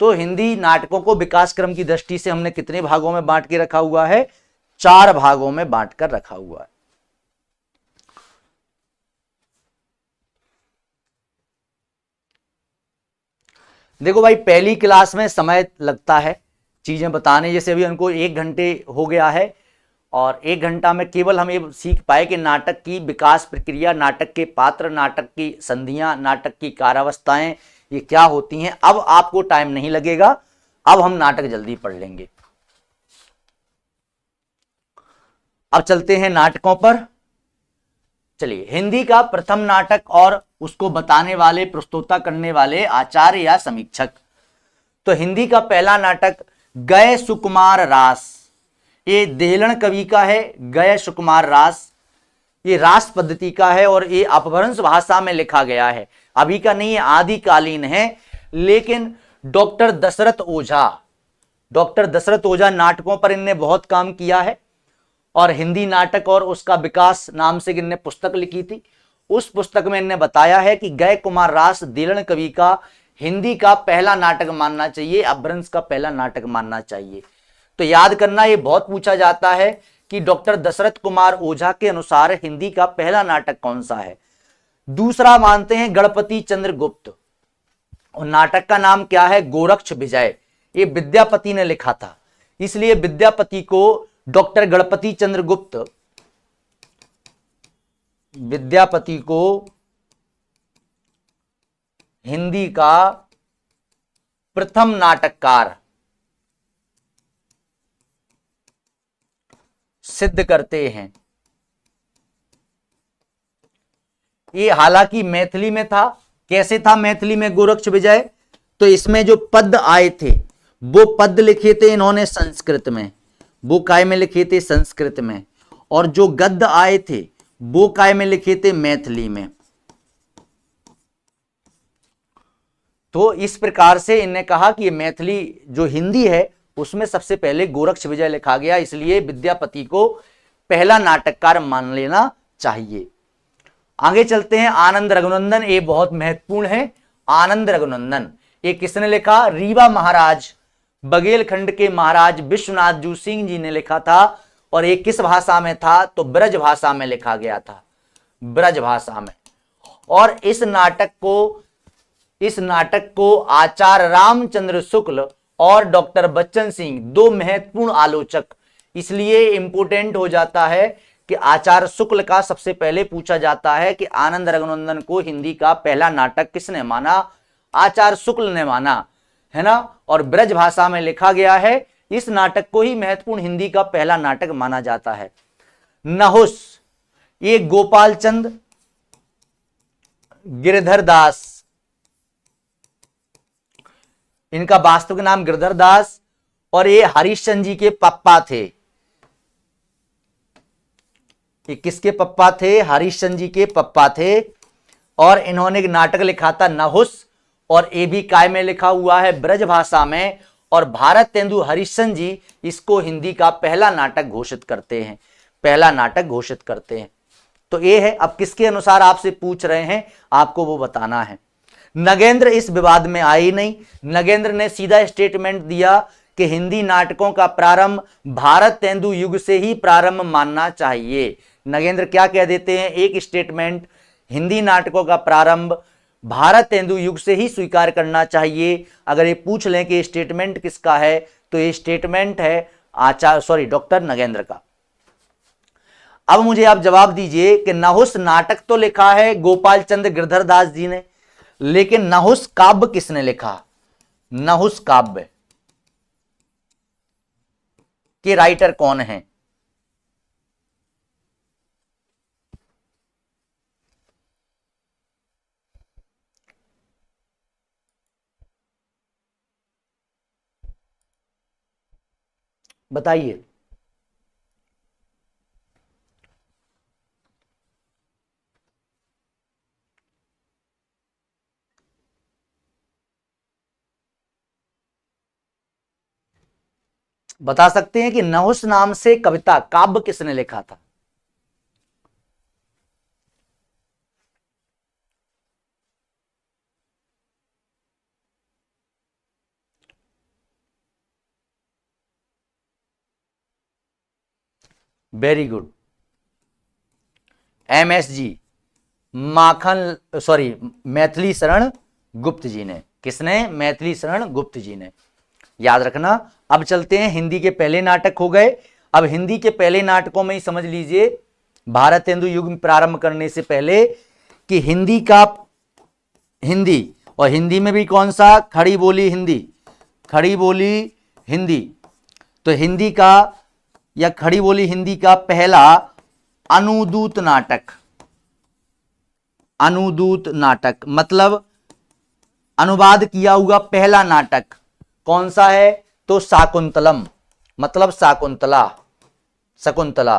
तो हिंदी नाटकों को विकास क्रम की दृष्टि से हमने कितने भागों में बांट के रखा हुआ है, 4 भागों में बांट कर रखा हुआ है। देखो भाई, पहली क्लास में समय लगता है चीजें बताने, जैसे अभी उनको 1 घंटे हो गया है, और 1 घंटा में केवल हम ये सीख पाए कि नाटक की विकास प्रक्रिया, नाटक के पात्र, नाटक की संधियां, नाटक की कार्यावस्थाएं ये क्या होती हैं। अब आपको टाइम नहीं लगेगा, अब हम नाटक जल्दी पढ़ लेंगे। अब चलते हैं नाटकों पर। चलिए, हिंदी का प्रथम नाटक और उसको बताने वाले, प्रस्तुता करने वाले आचार्य या समीक्षक। तो हिंदी का पहला नाटक गए सुकुमार रास, ये देहलन कवि का है। गए सुकुमार रास ये रास पद्धति का है और ये अपभ्रंश भाषा में लिखा गया है। अभी का नहीं है, आदिकालीन है। लेकिन डॉक्टर दशरथ ओझा नाटकों पर इनने बहुत काम किया है, और हिंदी नाटक और उसका विकास नाम से इनने पुस्तक लिखी थी। उस पुस्तक में इनने बताया है कि गए कुमार रास देहलन कवि का हिंदी का पहला नाटक मानना चाहिए, अपभ्रंश का पहला नाटक मानना चाहिए। तो याद करना, ये बहुत पूछा जाता है कि डॉक्टर दशरथ कुमार ओझा के अनुसार हिंदी का पहला नाटक कौन सा है। दूसरा मानते हैं गणपति चंद्र गुप्त, और नाटक का नाम क्या है, गोरक्ष विजय। ये विद्यापति ने लिखा था, इसलिए विद्यापति को डॉक्टर गणपति चंद्र गुप्त, विद्यापति को हिंदी का प्रथम नाटककार सिद्ध करते हैं। ये हालांकि मैथिली में था। कैसे था मैथिली में गोरक्ष विजय, तो इसमें जो पद आए थे वो पद लिखे थे इन्होंने संस्कृत में, वो काय में लिखे थे संस्कृत में, और जो गद्य आए थे वो काय में लिखे थे मैथिली में। तो इस प्रकार से इन्होंने कहा कि ये मैथिली जो हिंदी है उसमें सबसे पहले गोरक्ष विजय लिखा गया, इसलिए विद्यापति को पहला नाटककार मान लेना चाहिए। आगे चलते हैं, आनंद रघुनंदन, ये बहुत महत्वपूर्ण है। आनंद रघुनंदन ये किसने लिखा, रीवा महाराज, बघेलखंड के महाराज विश्वनाथ जू सिंह जी ने लिखा था। और ये किस भाषा में था, तो ब्रज भाषा में लिखा गया था, ब्रज भाषा में। और इस नाटक को आचार्य रामचंद्र शुक्ल और डॉक्टर बच्चन सिंह, दो महत्वपूर्ण आलोचक। इसलिए इंपोर्टेंट हो जाता है कि आचार्य शुक्ल का सबसे पहले पूछा जाता है कि आनंद रघुनंदन को हिंदी का पहला नाटक किसने माना? आचार्य शुक्ल ने माना, है ना। और ब्रज भाषा में लिखा गया है, इस नाटक को ही महत्वपूर्ण हिंदी का पहला नाटक माना जाता है। नहुस, ये गोपाल चंद गिरधर दास, इनका वास्तविक नाम गिरधर दास, और ये हरिश्चंद्र जी के पप्पा थे। ये किसके पप्पा थे? हरिश्चंद्र जी के पप्पा थे। और इन्होंने एक नाटक लिखा था नहुस, और ये भी काय में लिखा हुआ है, ब्रज भाषा में। और भारत तेंदु हरिश्चंद्र जी इसको हिंदी का पहला नाटक घोषित करते हैं, पहला नाटक घोषित करते हैं। तो ये है। अब किसके अनुसार आपसे पूछ रहे हैं, आपको वो बताना है। नगेंद्र इस विवाद में आई नहीं। नगेंद्र ने सीधा स्टेटमेंट दिया कि हिंदी नाटकों का प्रारंभ भारत तेंदु युग से ही प्रारंभ मानना चाहिए। नगेंद्र क्या कह देते हैं, एक स्टेटमेंट, हिंदी नाटकों का प्रारंभ भारत तेंदु युग से ही स्वीकार करना चाहिए। अगर ये पूछ लें कि स्टेटमेंट किसका है, तो ये स्टेटमेंट है डॉक्टर नगेंद्र का। अब मुझे आप जवाब दीजिए कि नहुस नाटक तो लिखा है गोपाल चंद गिरधर दास जी ने, लेकिन नहुस काव्य किसने लिखा? नहुस काव्य के राइटर कौन है? बताइए। बता सकते हैं कि नहुस नाम से कविता काव्य किसने लिखा था? Very good, MSG Maithili Sharan Gupt जी ने। किसने? मैथिली शरण गुप्त जी ने, याद रखना। अब चलते हैं, हिंदी के पहले नाटक हो गए। अब हिंदी के पहले नाटकों में ही समझ लीजिए, भारत तेंदु युग में प्रारंभ करने से पहले, कि हिंदी और हिंदी में भी कौन सा? खड़ी बोली हिंदी, खड़ी बोली हिंदी। तो हिंदी का या खड़ी बोली हिंदी का पहला अनुदूत नाटक, अनुदूत नाटक मतलब अनुवाद किया हुआ पहला नाटक कौन सा है? तो शाकुंतलम, मतलब शाकुंतला, शकुंतला,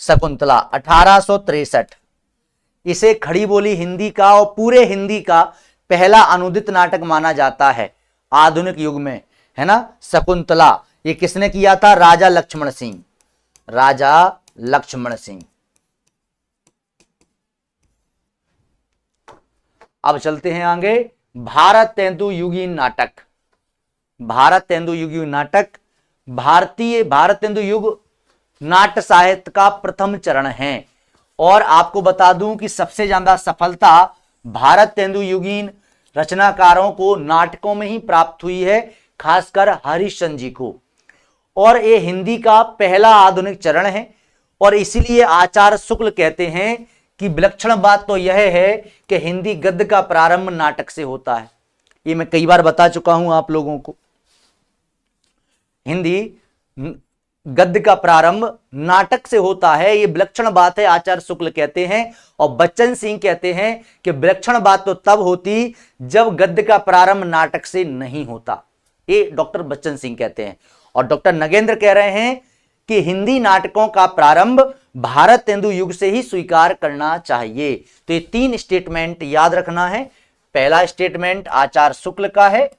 शकुंतला 1863। इसे खड़ी बोली हिंदी का और पूरे हिंदी का पहला अनुदित नाटक माना जाता है आधुनिक युग में, है ना। शकुंतला ये किसने किया था? राजा लक्ष्मण सिंह, राजा लक्ष्मण सिंह। अब चलते हैं आगे, भारत तेंदु युगीन नाटक। भारत तेंदु युगीन नाटक भारत तेंदु युग नाट्य साहित्य का प्रथम चरण है। और आपको बता दूं कि सबसे ज्यादा सफलता भारत तेंदु युगीन रचनाकारों को नाटकों में ही प्राप्त हुई है, खासकर हरिश्चंद्र जी को। और ये हिंदी का पहला आधुनिक चरण है। और इसीलिए आचार्य शुक्ल कहते हैं कि विलक्षण बात तो यह है कि हिंदी गद्य का प्रारंभ नाटक से होता है। ये मैं कई बार बता चुका हूं आप लोगों को। हिंदी गद्य का प्रारंभ नाटक से होता है, ये विलक्षण बात है, आचार्य शुक्ल कहते हैं। और बच्चन सिंह कहते हैं कि विलक्षण बात तो तब होती जब गद्य का प्रारंभ नाटक से नहीं होता। ये डॉक्टर बच्चन सिंह कहते हैं। और डॉक्टर नगेंद्र कह रहे हैं कि हिंदी नाटकों का प्रारंभ भारत तेंदु युग से ही स्वीकार करना चाहिए। तो ये तीन स्टेटमेंट याद रखना है। पहला स्टेटमेंट आचार्य शुक्ल का है,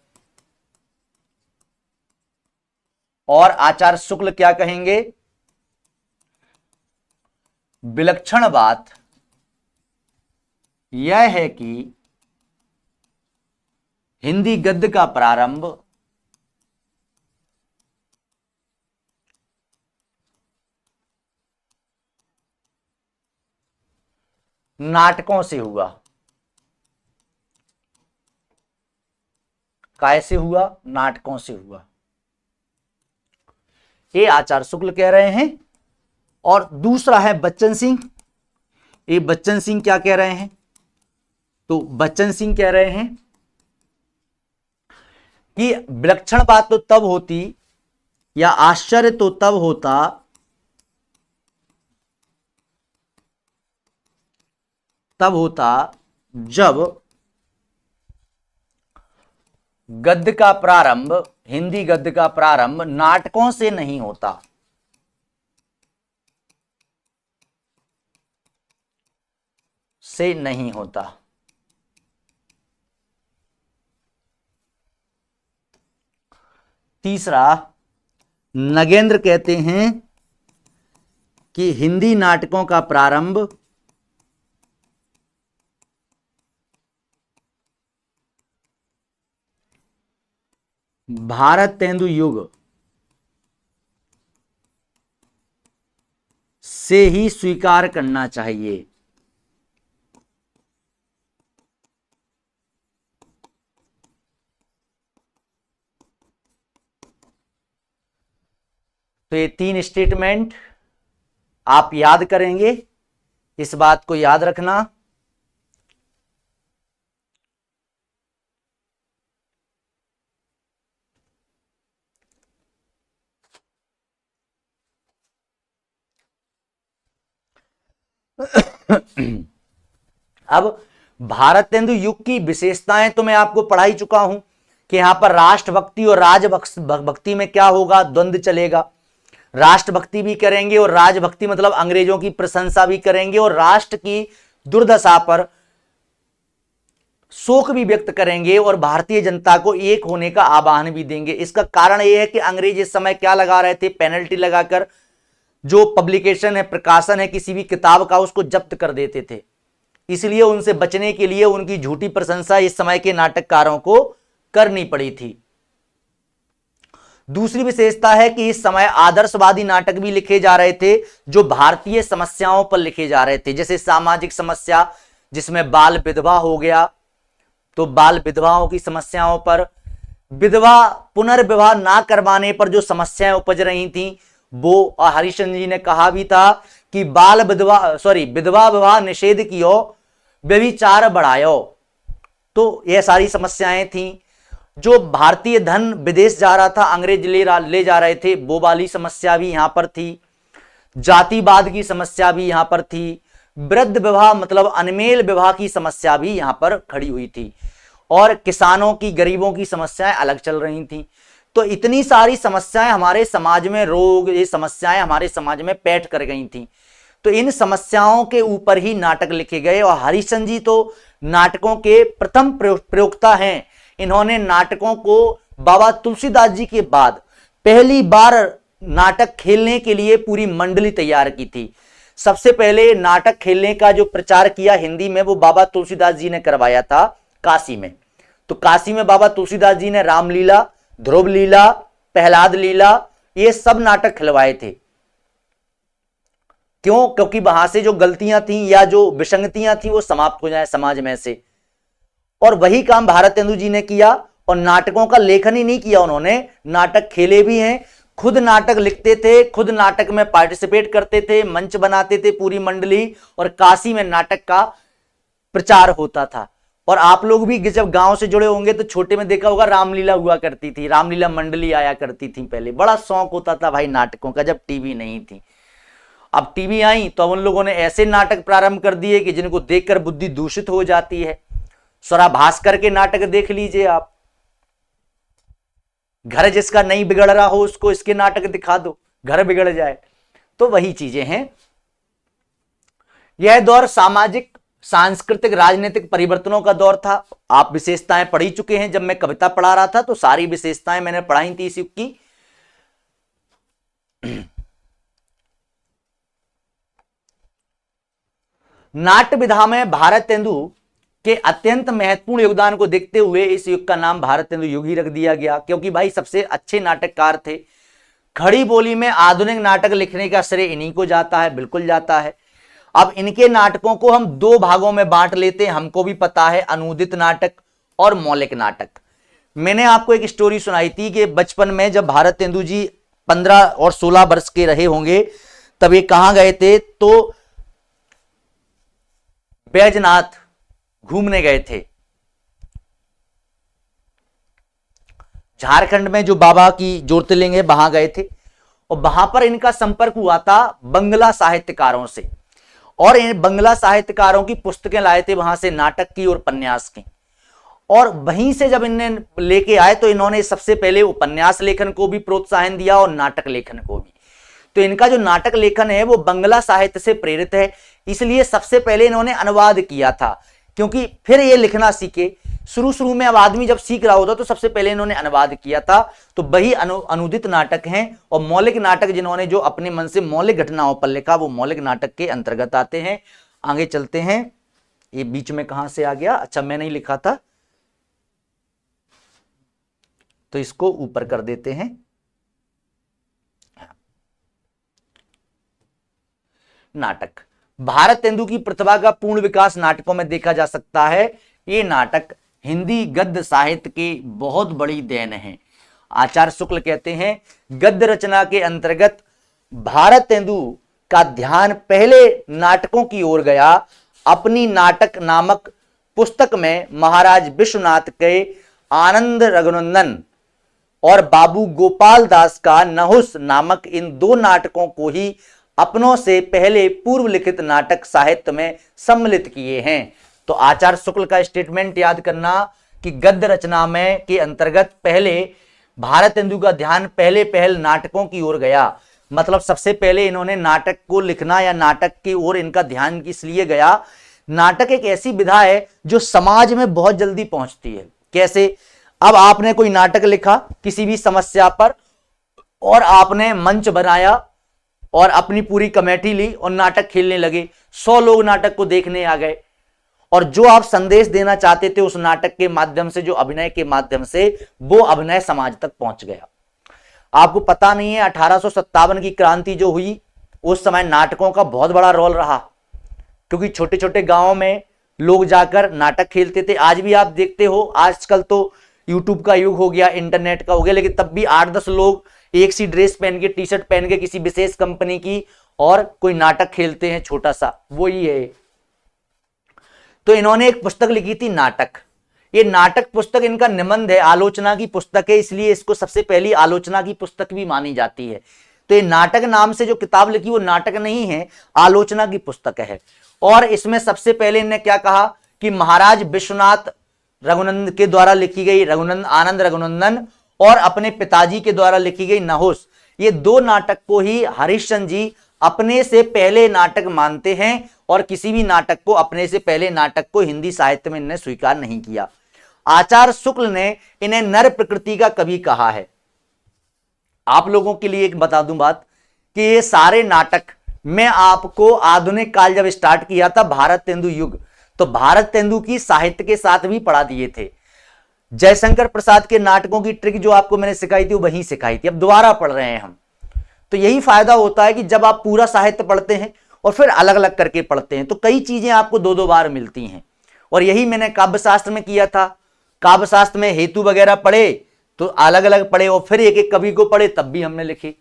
और आचार्य शुक्ल क्या कहेंगे? विलक्षण बात यह है कि हिंदी गद्य का प्रारंभ नाटकों से हुआ। कैसे हुआ? नाटकों से हुआ, ये आचार्य शुक्ल कह रहे हैं। और दूसरा है बच्चन सिंह। ये बच्चन सिंह क्या कह रहे हैं? तो बच्चन सिंह कह रहे हैं कि विलक्षण बात तो तब होती, या आश्चर्य तो तब होता, जब गद्य का प्रारंभ, हिंदी गद्य का प्रारंभ नाटकों से नहीं होता। तीसरा, नगेंद्र कहते हैं कि हिंदी नाटकों का प्रारंभ भारतेंदु युग से ही स्वीकार करना चाहिए। तो ये 3 स्टेटमेंट आप याद करेंगे, इस बात को याद रखना। अब भारतेंदु युग की विशेषताएं तो मैं आपको पढ़ा ही चुका हूं कि यहां पर राष्ट्रभक्ति और राजभक्ति में क्या होगा? द्वंद्व चलेगा। राष्ट्रभक्ति भी करेंगे और राजभक्ति मतलब अंग्रेजों की प्रशंसा भी करेंगे, और राष्ट्र की दुर्दशा पर शोक भी व्यक्त करेंगे और भारतीय जनता को एक होने का आह्वान भी देंगे। इसका कारण यह है कि अंग्रेज इस समय क्या लगा रहे थे? पेनल्टी लगाकर जो पब्लिकेशन है, प्रकाशन है किसी भी किताब का, उसको जब्त कर देते थे। इसलिए उनसे बचने के लिए उनकी झूठी प्रशंसा इस समय के नाटककारों को करनी पड़ी थी। दूसरी विशेषता है कि इस समय आदर्शवादी नाटक भी लिखे जा रहे थे, जो भारतीय समस्याओं पर लिखे जा रहे थे। जैसे सामाजिक समस्या, जिसमें बाल विधवा हो गया, तो बाल विधवाओं की समस्याओं पर, विधवा पुनर्विवाह ना करवाने पर जो समस्याएं उपज रही थी, वो हरिश्चंद्र जी ने कहा भी था कि विधवा विवाह निषेध कियो, व्यभिचार बढ़ायो। तो यह सारी समस्याएं थी। जो भारतीय धन विदेश जा रहा था, अंग्रेज ले जा रहे थे, वो वाली समस्या भी यहां पर थी। जातिवाद की समस्या भी यहां पर थी। वृद्ध विवाह मतलब अनमेल विवाह की समस्या भी यहां पर खड़ी हुई थी। और किसानों की, गरीबों की समस्याएं अलग चल रही थी। तो इतनी सारी समस्याएं हमारे समाज में, रोग, ये समस्याएं हमारे समाज में पैठ कर गई थी। तो इन समस्याओं के ऊपर ही नाटक लिखे गए। और हरिश्चंद्र जी तो नाटकों के प्रथम प्रयोक्ता हैं। इन्होंने नाटकों को बाबा तुलसीदास जी के बाद पहली बार नाटक खेलने के लिए पूरी मंडली तैयार की थी। सबसे पहले नाटक खेलने का जो प्रचार किया हिंदी में, वो बाबा तुलसीदास जी ने करवाया था काशी में। तो काशी में बाबा तुलसीदास जी ने रामलीला, ध्रुव लीला, प्रहलाद लीला, ये सब नाटक खिलवाए थे। क्यों? क्योंकि वहां से जो गलतियां थी या जो विसंगतियां थी वो समाप्त हो जाए समाज में से। और वही काम भारतेंदु जी ने किया। और नाटकों का लेखन ही नहीं किया उन्होंने, नाटक खेले भी हैं। खुद नाटक लिखते थे, खुद नाटक में पार्टिसिपेट करते थे, मंच बनाते थे पूरी मंडली, और काशी में नाटक का प्रचार होता था। और आप लोग भी जब गांव से जुड़े होंगे तो छोटे में देखा होगा, रामलीला हुआ करती थी, रामलीला मंडली आया करती थी पहले। बड़ा शौक होता था भाई नाटकों का, जब टीवी नहीं थी। अब टीवी आई तो उन लोगों ने ऐसे नाटक प्रारंभ कर दिए कि जिनको देखकर बुद्धि दूषित हो जाती है। स्वरा भास्कर के नाटक देख लीजिए आप। घर जिसका नहीं बिगड़ रहा हो उसको इसके नाटक दिखा दो, घर बिगड़ जाए। तो वही चीजें हैं। यह दौर सामाजिक, सांस्कृतिक, राजनीतिक परिवर्तनों का दौर था। आप विशेषताएं पढ़ ही चुके हैं। जब मैं कविता पढ़ा रहा था तो सारी विशेषताएं मैंने पढ़ाई थी इस युग की। नाट्य विधा में भारतेंदु के अत्यंत महत्वपूर्ण योगदान को देखते हुए इस युग का नाम भारतेंदु युग ही रख दिया गया, क्योंकि भाई सबसे अच्छे नाटककार थे। खड़ी बोली में आधुनिक नाटक लिखने का श्रेय इन्हीं को जाता है, बिल्कुल जाता है। अब इनके नाटकों को हम 2 भागों में बांट लेते हैं, हमको भी पता है, अनुदित नाटक और मौलिक नाटक। मैंने आपको एक स्टोरी सुनाई थी कि बचपन में जब भारतेंदु जी 15 और 16 वर्ष के रहे होंगे तब ये कहां गए थे, तो बैजनाथ घूमने गए थे। झारखंड में जो बाबा की ज्योतिर्लिंग है वहां गए थे और वहां पर इनका संपर्क हुआ था बंगला साहित्यकारों से, और इन बंगला साहित्यकारों की पुस्तकें लाए थे वहां से, नाटक की और उपन्यास की। और वहीं से जब इन्हें लेके आए तो इन्होंने सबसे पहले उपन्यास लेखन को भी प्रोत्साहन दिया और नाटक लेखन को भी। तो इनका जो नाटक लेखन है वो बंगला साहित्य से प्रेरित है, इसलिए सबसे पहले इन्होंने अनुवाद किया था, क्योंकि फिर ये लिखना सीखे। शुरू में अब आदमी जब सीख रहा होता तो सबसे पहले इन्होंने अनुवाद किया था, तो वही अनुदित नाटक हैं। और मौलिक नाटक जिन्होंने जो अपने मन से मौलिक घटनाओं पर लिखा वो मौलिक नाटक के अंतर्गत आते हैं। आगे चलते हैं, ये बीच में कहां से आ गया, अच्छा मैं नहीं लिखा था तो इसको ऊपर कर देते हैं। नाटक, भारतेंदु की प्रतिभा का पूर्ण विकास नाटकों में देखा जा सकता है। ये नाटक हिंदी गद्य साहित्य की बहुत बड़ी देन है। आचार्य शुक्ल कहते हैं गद्य रचना के अंतर्गत भारतेंदु का ध्यान पहले नाटकों की ओर गया। अपनी नाटक नामक पुस्तक में महाराज विश्वनाथ के आनंद रघुनंदन और बाबू गोपाल दास का नहुस नामक इन दो नाटकों को ही अपनों से पहले पूर्व लिखित नाटक साहित्य में सम्मिलित किए हैं। तो आचार्य शुक्ल का स्टेटमेंट याद करना कि गद्य रचना में के अंतर्गत पहले भारतेंदु का ध्यान पहल नाटकों की ओर गया, मतलब सबसे पहले इन्होंने नाटक को लिखना या नाटक की ओर इनका ध्यान इसलिए गया। नाटक एक ऐसी विधा है जो समाज में बहुत जल्दी पहुंचती है। कैसे? अब आपने कोई नाटक लिखा किसी भी समस्या पर और आपने मंच बनाया और अपनी पूरी कमेटी ली और नाटक खेलने लगे, 100 लोग नाटक को देखने आ गए और जो आप संदेश देना चाहते थे उस नाटक के माध्यम से, जो अभिनय के माध्यम से, वो अभिनय समाज तक पहुंच गया। आपको पता नहीं है 1857 की क्रांति जो हुई उस समय नाटकों का बहुत बड़ा रोल रहा, क्योंकि छोटे छोटे गांवों में लोग जाकर नाटक खेलते थे। आज भी आप देखते हो, आजकल तो यूट्यूब का युग हो गया, इंटरनेट का हो गया, लेकिन तब भी 8-10 लोग एक सी ड्रेस पहन के, टी शर्ट पहन के किसी विशेष कंपनी की और कोई नाटक खेलते हैं छोटा सा, वो ही है। तो इन्होंने एक पुस्तक लिखी थी नाटक। ये नाटक पुस्तक इनका निबंध है, आलोचना की पुस्तक है, इसलिए इसको सबसे पहली आलोचना की पुस्तक भी मानी जाती है। तो ये नाटक नाम से जो किताब लिखी वो नाटक नहीं है, आलोचना की पुस्तक है। और इसमें सबसे पहले इन्होंने क्या कहा कि महाराज विश्वनाथ रघुनंदन के द्वारा लिखी गई आनंद रघुनंदन और अपने पिताजी के द्वारा लिखी गई नहुस, ये दो नाटक को ही हरिश्चंद्र जी अपने से पहले नाटक मानते हैं और किसी भी नाटक को, अपने से पहले नाटक को हिंदी साहित्य में इन्हें स्वीकार नहीं किया। आचार्य शुक्ल ने इन्हें नर प्रकृति का कवि कहा है। आप लोगों के लिए एक बता दूं बात कि ये सारे नाटक मैं आपको आधुनिक काल जब स्टार्ट किया था भारतेंदु युग, तो भारतेंदु की साहित्य के साथ भी पढ़ा दिए थे। जयशंकर प्रसाद के नाटकों की ट्रिक जो आपको मैंने सिखाई थी वो वहीं सिखाई थी, अब दोबारा पढ़ रहे हैं हम। तो यही फायदा होता है कि जब आप पूरा साहित्य पढ़ते हैं और फिर अलग अलग करके पढ़ते हैं तो कई चीजें आपको दो बार मिलती हैं। और यही मैंने काव्य शास्त्र में किया था। काव्य शास्त्र में हेतु वगैरह पढ़े तो अलग अलग पढ़े और फिर एक एक कवि को पढ़े तब भी हमने लिखे।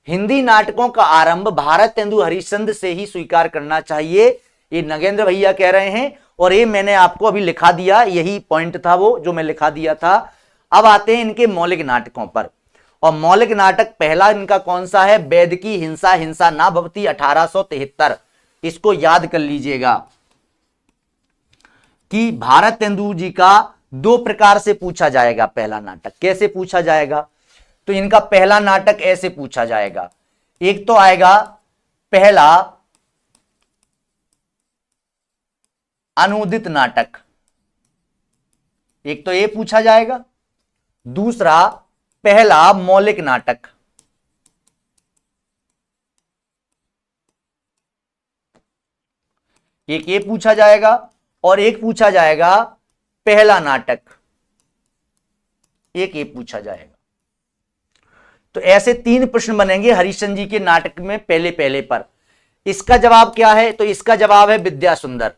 हिंदी नाटकों का आरंभ भारतेंदु हरिश्चंद्र से ही स्वीकार करना चाहिए, ये नगेंद्र भैया कह रहे हैं और ये मैंने आपको अभी लिखा दिया, यही पॉइंट था वो जो मैं लिखा दिया था। अब आते हैं इनके मौलिक नाटकों पर। और मौलिक नाटक पहला इनका कौन सा है? वेद की हिंसा हिंसा ना भवती 1873। इसको याद कर लीजिएगा कि भारतेंदु जी का दो प्रकार से पूछा जाएगा पहला नाटक। कैसे पूछा जाएगा? तो इनका पहला नाटक ऐसे पूछा जाएगा, एक तो आएगा पहला अनुदित नाटक, एक तो ये पूछा जाएगा। दूसरा पहला मौलिक नाटक। एक ये पूछा जाएगा और एक पूछा जाएगा पहला नाटक, एक ये पूछा जाएगा। तो ऐसे 3 प्रश्न बनेंगे हरिश्चंद्र जी के नाटक में पहले पहले पर। इसका जवाब क्या है? तो इसका जवाब है विद्या सुंदर।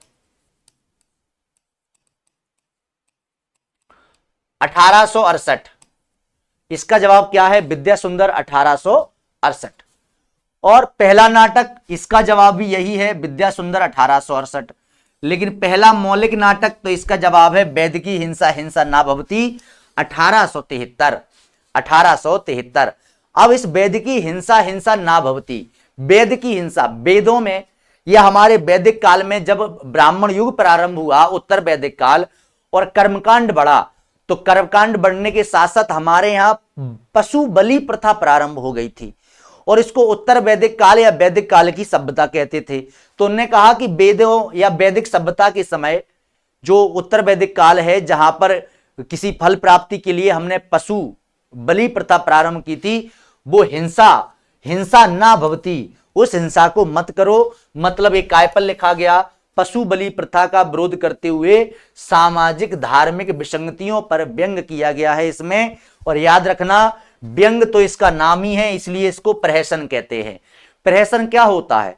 1868। इसका जवाब क्या है? विद्या सुंदर 1868। और पहला नाटक, इसका जवाब भी यही है, विद्या सुंदर 1868। लेकिन पहला मौलिक नाटक, तो इसका जवाब है वैदिकी हिंसा हिंसा ना भवती 1873। 1873। अब इस वैदिकी हिंसा हिंसा ना भवती, वेद की हिंसा, वेदों में यह हमारे वैदिक काल में जब ब्राह्मण युग प्रारंभ हुआ, उत्तर वैदिक काल, और कर्मकांड बढ़ा, तो कर्मकांड बढ़ने के साथ साथ हमारे यहां पशु बलि प्रथा प्रारंभ हो गई थी, और इसको उत्तर वैदिक काल या वैदिक काल की सभ्यता कहते थे। तो उन्होंने कहा कि वेदों या वैदिक सभ्यता के समय जो उत्तर वैदिक काल है, जहां पर किसी फल प्राप्ति के लिए हमने पशु बलि प्रथा प्रारंभ की थी, वो हिंसा हिंसा ना भवती, उस हिंसा को मत करो। मतलब एक काय पर लिखा गया, पशु बलि प्रथा का विरोध करते हुए सामाजिक धार्मिक विसंगतियों पर व्यंग किया गया है इसमें। और याद रखना, व्यंग तो इसका नाम ही है, इसलिए इसको प्रहसन कहते हैं। प्रहसन क्या होता है?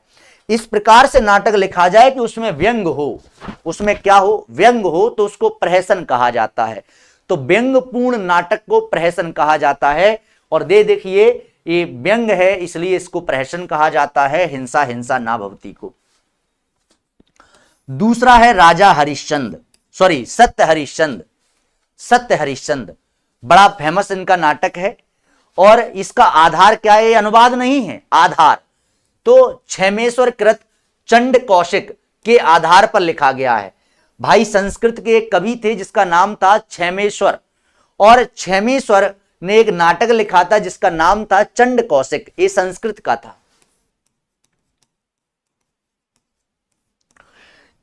इस प्रकार से नाटक लिखा जाए कि उसमें व्यंग हो, उसमें क्या हो? व्यंग हो, तो उसको प्रहसन कहा जाता है। तो व्यंगपूर्ण नाटक को प्रहसन कहा जाता है। और देखिए ये व्यंग है, इसलिए इसको प्रहसन कहा जाता है, हिंसा हिंसा ना भवती को। दूसरा है राजा हरिश्चंद्र, सॉरी सत्य हरिश्चंद्र। सत्य हरिश्चंद्र बड़ा फेमस इनका नाटक है, और इसका आधार क्या है? अनुवाद नहीं है, आधार तो क्षेमेश्वर कृत चंड कौशिक के आधार पर लिखा गया है। भाई संस्कृत के एक कवि थे जिसका नाम था क्षेमेश्वर, और क्षेमेश्वर ने एक नाटक लिखा था जिसका नाम था चंड कौशिक, ये संस्कृत का था।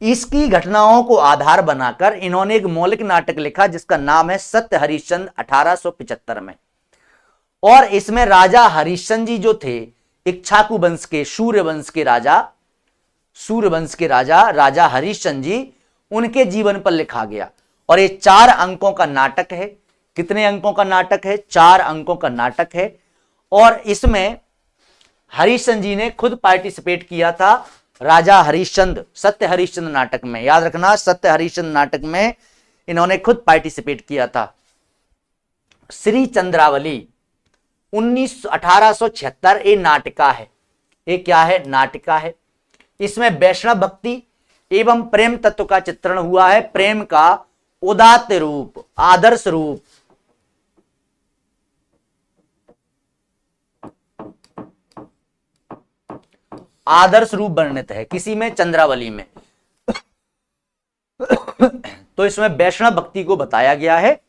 इसकी घटनाओं को आधार बनाकर इन्होंने एक मौलिक नाटक लिखा जिसका नाम है सत्य हरिश्चंद्र 1875 में। और इसमें राजा हरिश्चंद्र जी जो थे, इक्ष्वाकु वंश के, सूर्यवंश के राजा, सूर्यवंश के राजा राजा हरिश्चंद्र जी, उनके जीवन पर लिखा गया। और ये 4 अंकों का नाटक है। कितने अंकों का नाटक है? 4 अंकों का नाटक है। और इसमें हरिश्चंद्र जी ने खुद पार्टिसिपेट किया था, राजा हरिश्चंद्र सत्य हरिश्चंद्र नाटक में। याद रखना, सत्य हरिश्चंद्र नाटक में इन्होंने खुद पार्टिसिपेट किया था। श्री चंद्रावली 1876 ये नाटिका है। ये क्या है? नाटिका है। इसमें वैष्णव भक्ति एवं प्रेम तत्व का चित्रण हुआ है, प्रेम का उदात्त रूप, आदर्श रूप। आदर्श रूप वर्णित है किसी में? चंद्रावली में। तो इसमें वैष्णव भक्ति को बताया गया है,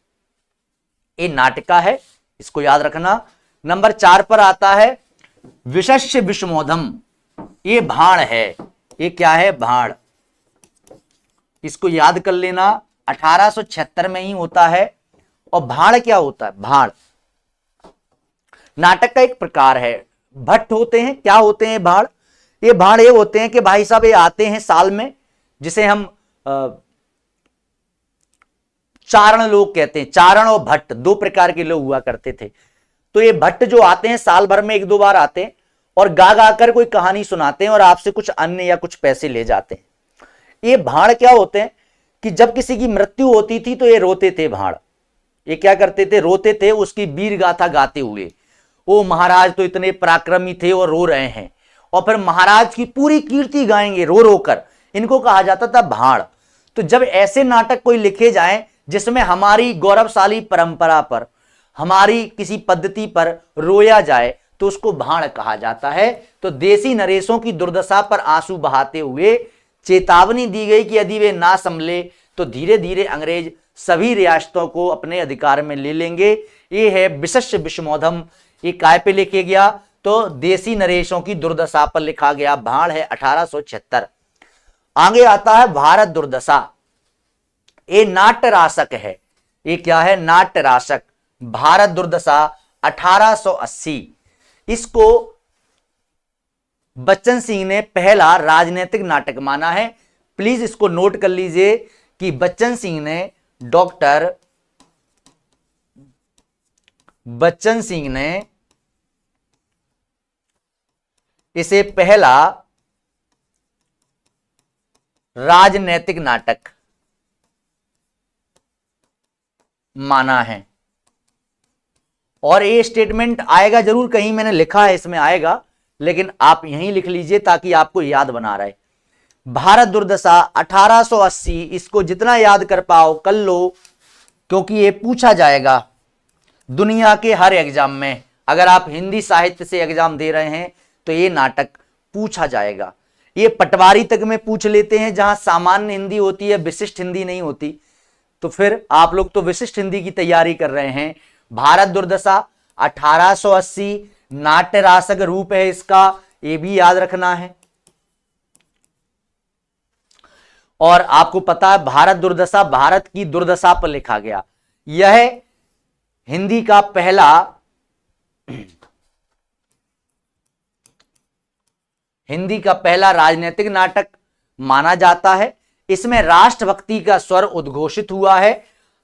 ये नाटिका है, इसको याद रखना। नंबर 4 पर आता है विशस्य विषमोधम, ये भाण है। ये क्या है? भाण। इसको याद कर लेना, 1876 में ही होता है। और भाण क्या होता है? भाण नाटक का एक प्रकार है। भट्ट होते हैं, क्या होते हैं भाण? ये भाण ये होते हैं कि भाई साहब ये आते हैं साल में, जिसे हम चारण लोग कहते हैं। चारण और भट्ट 2 प्रकार के लोग हुआ करते थे। तो ये भट्ट जो आते हैं साल भर में 1-2 बार आते हैं, और गा गा कर कोई कहानी सुनाते हैं और आपसे कुछ अन्य या कुछ पैसे ले जाते हैं। ये भाण क्या होते हैं कि जब किसी की मृत्यु होती थी तो ये रोते थे भाण। ये क्या करते थे? रोते थे उसकी वीर गाथा गाते हुए। ओ महाराज तो इतने पराक्रमी थे और रो रहे हैं, और फिर महाराज की पूरी कीर्ति गाएंगे रो रो कर। इनको कहा जाता था भाण। तो जब ऐसे नाटक कोई लिखे जाएं जिसमें हमारी गौरवशाली परंपरा पर, हमारी किसी पद्धति पर रोया जाए, तो उसको भाण कहा जाता है। तो देसी नरेशों की दुर्दशा पर आंसू बहाते हुए चेतावनी दी गई कि यदि वे ना संभले तो धीरे धीरे अंग्रेज सभी रियासतों को अपने अधिकार में ले लेंगे। ये है विशस्य विषमोधम। ये काय पे लिखे गया? तो देसी नरेशों की दुर्दशा पर लिखा गया। भाण है 1876। आगे आता है भारत दुर्दशा। ये नाट्य राशक है। ये क्या है? नाट्य राशक। भारत दुर्दशा 1880। इसको बच्चन सिंह ने पहला राजनीतिक नाटक माना है। प्लीज इसको नोट कर लीजिए कि बच्चन सिंह ने, डॉक्टर बच्चन सिंह ने इसे पहला राजनैतिक नाटक माना है। और ये स्टेटमेंट आएगा जरूर, कहीं मैंने लिखा है इसमें आएगा, लेकिन आप यहीं लिख लीजिए ताकि आपको याद बना रहे। भारत दुर्दशा 1880, इसको जितना याद कर पाओ कर लो, क्योंकि ये पूछा जाएगा दुनिया के हर एग्जाम में। अगर आप हिंदी साहित्य से एग्जाम दे रहे हैं तो ये नाटक पूछा जाएगा। ये पटवारी तक में पूछ लेते हैं, जहां सामान्य हिंदी होती है, विशिष्ट हिंदी नहीं होती। तो फिर आप लोग तो विशिष्ट हिंदी की तैयारी कर रहे हैं। भारत दुर्दशा 1880, नाट्य रासक रूप है इसका, ये भी याद रखना है। और आपको पता है भारत दुर्दशा भारत की दुर्दशा पर लिखा गया। यह हिंदी का पहला राजनीतिक नाटक माना जाता है। इसमें राष्ट्रभक्ति का स्वर उद्घोषित हुआ है।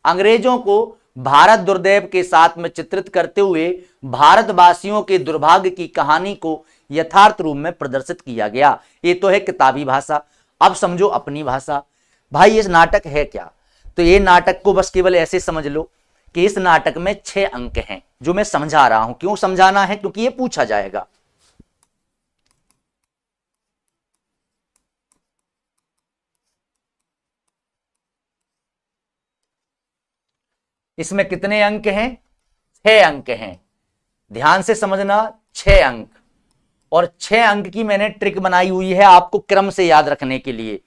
अंग्रेजों को भारत दुर्दैव के साथ में चित्रित करते हुए भारतवासियों के दुर्भाग्य की कहानी को यथार्थ रूप में प्रदर्शित किया गया। ये तो है किताबी भाषा। अब समझो अपनी भाषा। भाई ये नाटक है क्या? तो ये नाटक को बस केवल ऐसे समझ लो कि इस नाटक में 6 अंक हैं, जो मैं समझा रहा हूं। क्यों समझाना है? क्योंकि ये पूछा जाएगा। इसमें कितने अंक हैं? 6 अंक हैं। ध्यान से समझना, 6 अंक। और 6 अंक की मैंने ट्रिक बनाई हुई है आपको क्रम से याद रखने के लिए।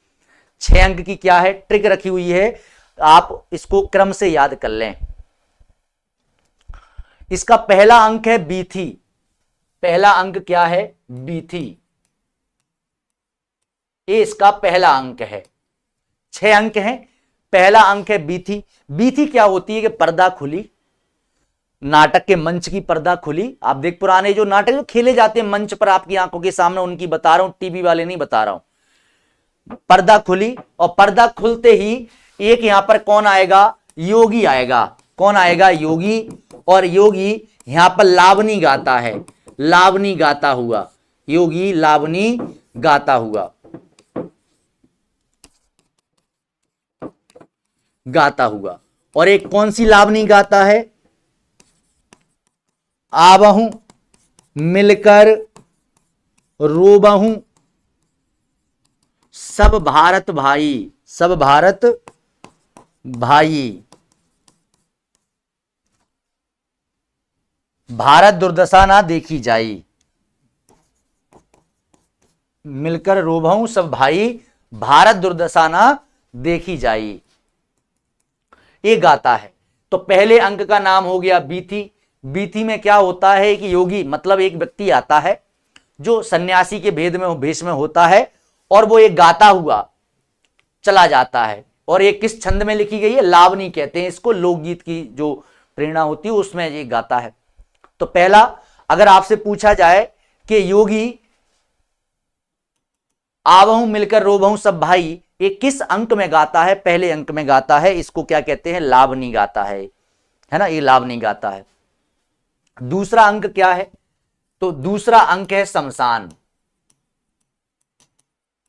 6 अंक की क्या है ट्रिक रखी हुई है, आप इसको क्रम से याद कर लें। इसका पहला अंक है बीथी। पहला अंक क्या है? बीथी। ये इसका पहला अंक है। 6 अंक हैं। पहला अंक है बीथी। बीथी क्या होती है कि पर्दा खुली, नाटक के मंच की पर्दा खुली। आप देख पुराने जो नाटक जो खेले जाते हैं मंच पर आपकी आंखों के सामने, उनकी बता रहा हूं, टीवी वाले नहीं बता रहा हूं। पर्दा खुली और पर्दा खुलते ही एक यहां पर कौन आएगा? योगी आएगा। कौन आएगा? योगी। और योगी यहां पर लावनी गाता है। लावनी गाता हुआ, योगी लावनी गाता हुआ, गाता हुआ। और एक कौन सी लावनी गाता है? आवहूं मिलकर रोबहूं सब भारत भाई, सब भारत भाई। भारत दुर्दशा ना देखी जाई, मिलकर रोबहूं सब भाई, भारत दुर्दशा ना देखी जाई, ये गाता है। तो पहले अंक का नाम हो गया बीथी। बीथी में क्या होता है कि योगी मतलब एक व्यक्ति आता है जो सन्यासी के भेष में होता है, और वो एक गाता हुआ चला जाता है। और ये किस छंद में लिखी गई है? लावनी कहते हैं इसको। लोकगीत की जो प्रेरणा होती है उसमें ये गाता है। तो पहला, अगर आपसे पूछा जाए कि योगी आवहूं मिलकर रोबहूं सब भाई, ये किस अंक में गाता है? पहले अंक में गाता है। इसको क्या कहते हैं? लावनी गाता है ना, ये लावनी गाता है। दूसरा अंक क्या है? तो दूसरा अंक है शमशान।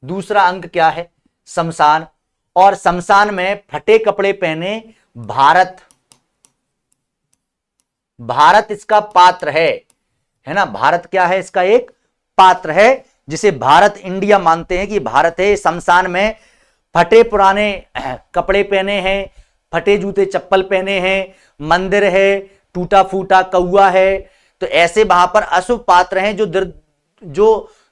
दूसरा अंक क्या है? शमशान। और शमशान में फटे कपड़े पहने भारत, भारत इसका पात्र है ना। भारत क्या है? इसका एक पात्र है, जिसे भारत इंडिया मानते हैं कि भारत है। शमशान में फटे पुराने कपड़े पहने हैं, फटे जूते चप्पल पहने हैं, मंदिर है, टूटा फूटा कौआ है। तो ऐसे वहां पर अशुभ पात्र हैं जो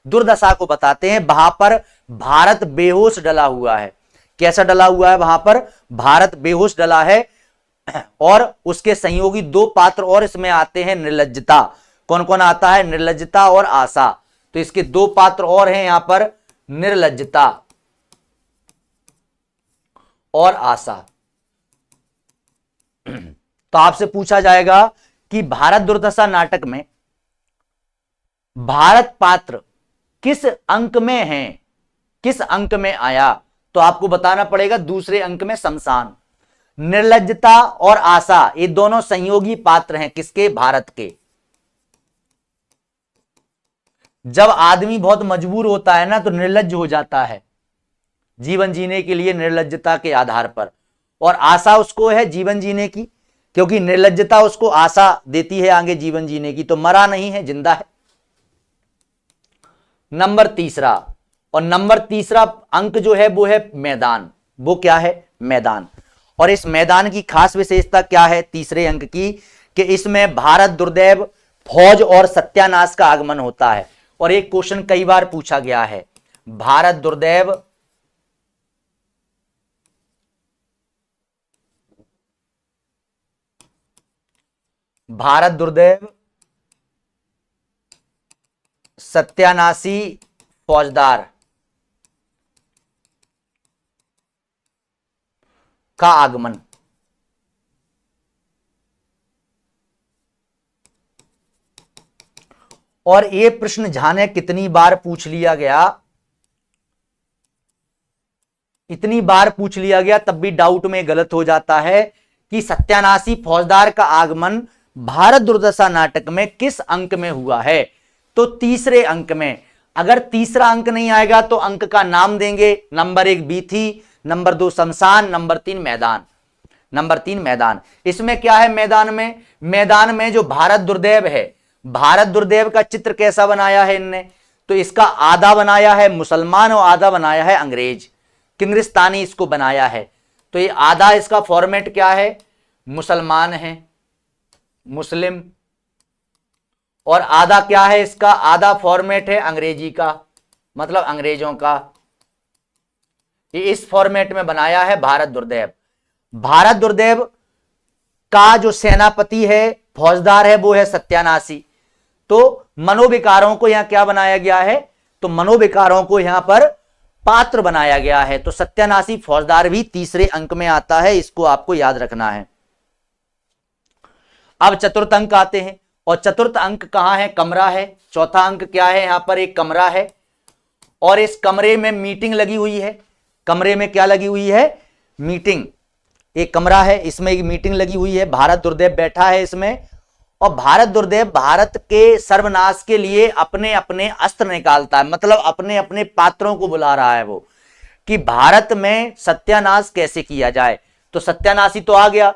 दुर्दशा को बताते हैं। वहां पर भारत बेहोश डला हुआ है। कैसा डला हुआ है? वहां पर भारत बेहोश डला है। और उसके संयोगी 2 पात्र और इसमें आते हैं, निर्लज्जता। कौन कौन आता है? निर्लज्जता और आशा। तो इसके 2 पात्र और हैं यहां पर, निर्लज्जता और आशा। तो आपसे पूछा जाएगा कि भारत दुर्दशा नाटक में भारत पात्र किस अंक में है, किस अंक में आया? तो आपको बताना पड़ेगा दूसरे अंक में शमशान। निर्लज्जता और आशा ये दोनों संयोगी पात्र हैं किसके? भारत के। जब आदमी बहुत मजबूर होता है ना तो निर्लज्ज हो जाता है जीवन जीने के लिए, निर्लज्जता के आधार पर। और आशा उसको है जीवन जीने की, क्योंकि निर्लज्जता उसको आशा देती है आगे जीवन जीने की। तो मरा नहीं है, जिंदा है। नंबर तीसरा, और नंबर तीसरा अंक जो है वो है मैदान। वो क्या है? मैदान। और इस मैदान की खास विशेषता क्या है तीसरे अंक की? कि इसमें भारत दुर्दैव, फौज और सत्यानाश का आगमन होता है। और एक क्वेश्चन कई बार पूछा गया है, भारत दुर्दैव, भारत दुर्दैव, सत्यानाशी फौजदार का आगमन। और ये प्रश्न जाने कितनी बार पूछ लिया गया, इतनी बार पूछ लिया गया तब भी डाउट में गलत हो जाता है कि सत्यानाशी फौजदार का आगमन भारत दुर्दशा नाटक में किस अंक में हुआ है? तो तीसरे अंक में। अगर तीसरा अंक नहीं आएगा तो अंक का नाम देंगे। नंबर 1 बीथी, नंबर 2 शमशान, नंबर 3 मैदान। नंबर 3 मैदान। इसमें क्या है मैदान में? मैदान में जो भारत दुर्दैव है, भारत दुर्दैव का चित्र कैसा बनाया है इनने? तो इसका आधा बनाया है मुसलमान और आधा बनाया है अंग्रेज, किंग्रिस्तानी इसको बनाया है। तो ये आधा इसका फॉर्मेट क्या है? मुसलमान है, मुस्लिम। और आधा क्या है इसका? आधा फॉर्मेट है अंग्रेजी का, मतलब अंग्रेजों का। ये इस फॉर्मेट में बनाया है भारत दुर्दैव। भारत दुर्दैव का जो सेनापति है, फौजदार है, वो है सत्यानाशी। तो मनोविकारों को यहां क्या बनाया गया है? तो मनोविकारों को यहां पर पात्र बनाया गया है। तो सत्यानाशी फौजदार भी तीसरे अंक में आता है, इसको आपको याद रखना है। अब चतुर्थ अंक आते हैं, और चतुर्थ अंक कहां है? कमरा है। चौथा अंक क्या है? यहां पर एक कमरा है, और इस कमरे में मीटिंग लगी हुई है। कमरे में क्या लगी हुई है? मीटिंग। एक कमरा है, इसमें एक मीटिंग लगी हुई है, भारत दुर्दैव बैठा है इसमें। और भारत दुर्दैव भारत के सर्वनाश के लिए अपने अपने अस्त्र निकालता है, मतलब अपने अपने पात्रों को बुला रहा है वो, कि भारत में सत्यानाश कैसे किया जाए। तो सत्यानाशी तो आ गया।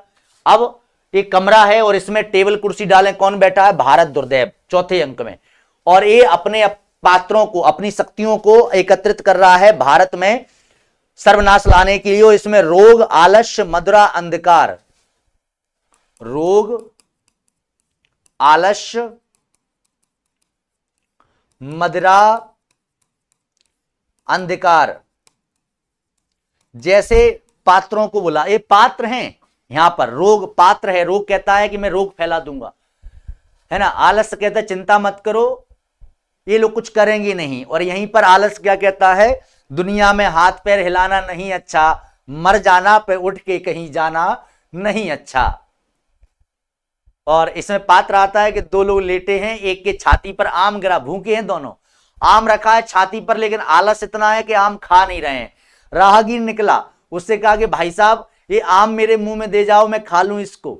अब एक कमरा है और इसमें टेबल कुर्सी डालें, कौन बैठा है? भारत दुर्दैव, चौथे अंक में। और ये अपने पात्रों को, अपनी शक्तियों को एकत्रित कर रहा है भारत में सर्वनाश लाने के लिए। इसमें रोग, आलस्य, मदिरा, अंधकार, रोग, आलस्य, मदिरा, अंधकार जैसे पात्रों को बुला। ये पात्र हैं यहां पर। रोग पात्र है, रोग कहता है कि मैं रोग फैला दूंगा, है ना। आलस्य कहता है चिंता मत करो, ये लोग कुछ करेंगे नहीं। और यहीं पर आलस्य क्या कहता है? दुनिया में हाथ पैर हिलाना नहीं अच्छा, मर जाना पे उठ के कहीं जाना नहीं अच्छा। और इसमें पात्र आता है कि दो लोग लेटे हैं, एक के छाती पर आम गिरा, भूखे हैं दोनों, आम रखा है छाती पर, लेकिन आलस इतना है कि आम खा नहीं रहे हैं। राहगीर निकला, उससे कहा कि भाई साहब ये आम मेरे मुंह में दे जाओ, मैं खा लूं इसको।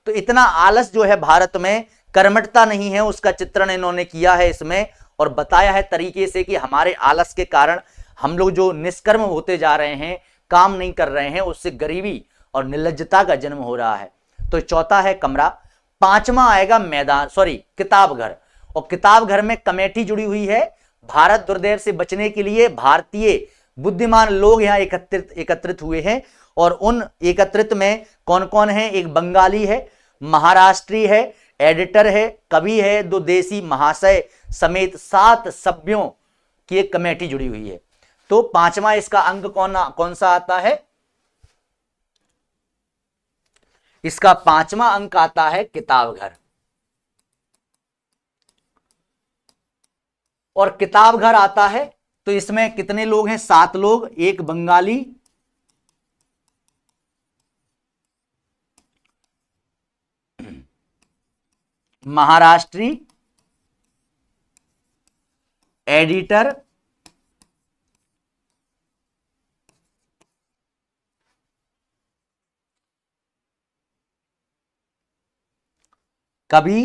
तो इतना आलस जो है भारत में, कर्मठता नहीं है, उसका चित्रण इन्होंने किया है इसमें। और बताया है तरीके से कि हमारे आलस के कारण हम लोग जो निष्कर्म होते जा रहे हैं, काम नहीं कर रहे हैं, उससे गरीबी और निर्लज्जता का जन्म हो रहा है। तो चौथा है कमरा। पांचवा आएगा मैदान, सॉरी किताब घर। और किताब घर में कमेटी जुड़ी हुई है। भारत दुर्दैव से बचने के लिए भारतीय बुद्धिमान लोग यहाँ एकत्रित हुए हैं। और उन एकत्रित में कौन कौन है? एक बंगाली है, महाराष्ट्री है, एडिटर है, कवि है, दो देसी महाशय समेत 7 सभ्यों की एक कमेटी जुड़ी हुई है। तो पांचवा इसका अंक कौन सा आता है? इसका पांचवा अंक आता है किताब घर। और किताब घर आता है तो इसमें कितने लोग हैं? 7 लोग, एक बंगाली, महाराष्ट्री, एडिटर, कवि।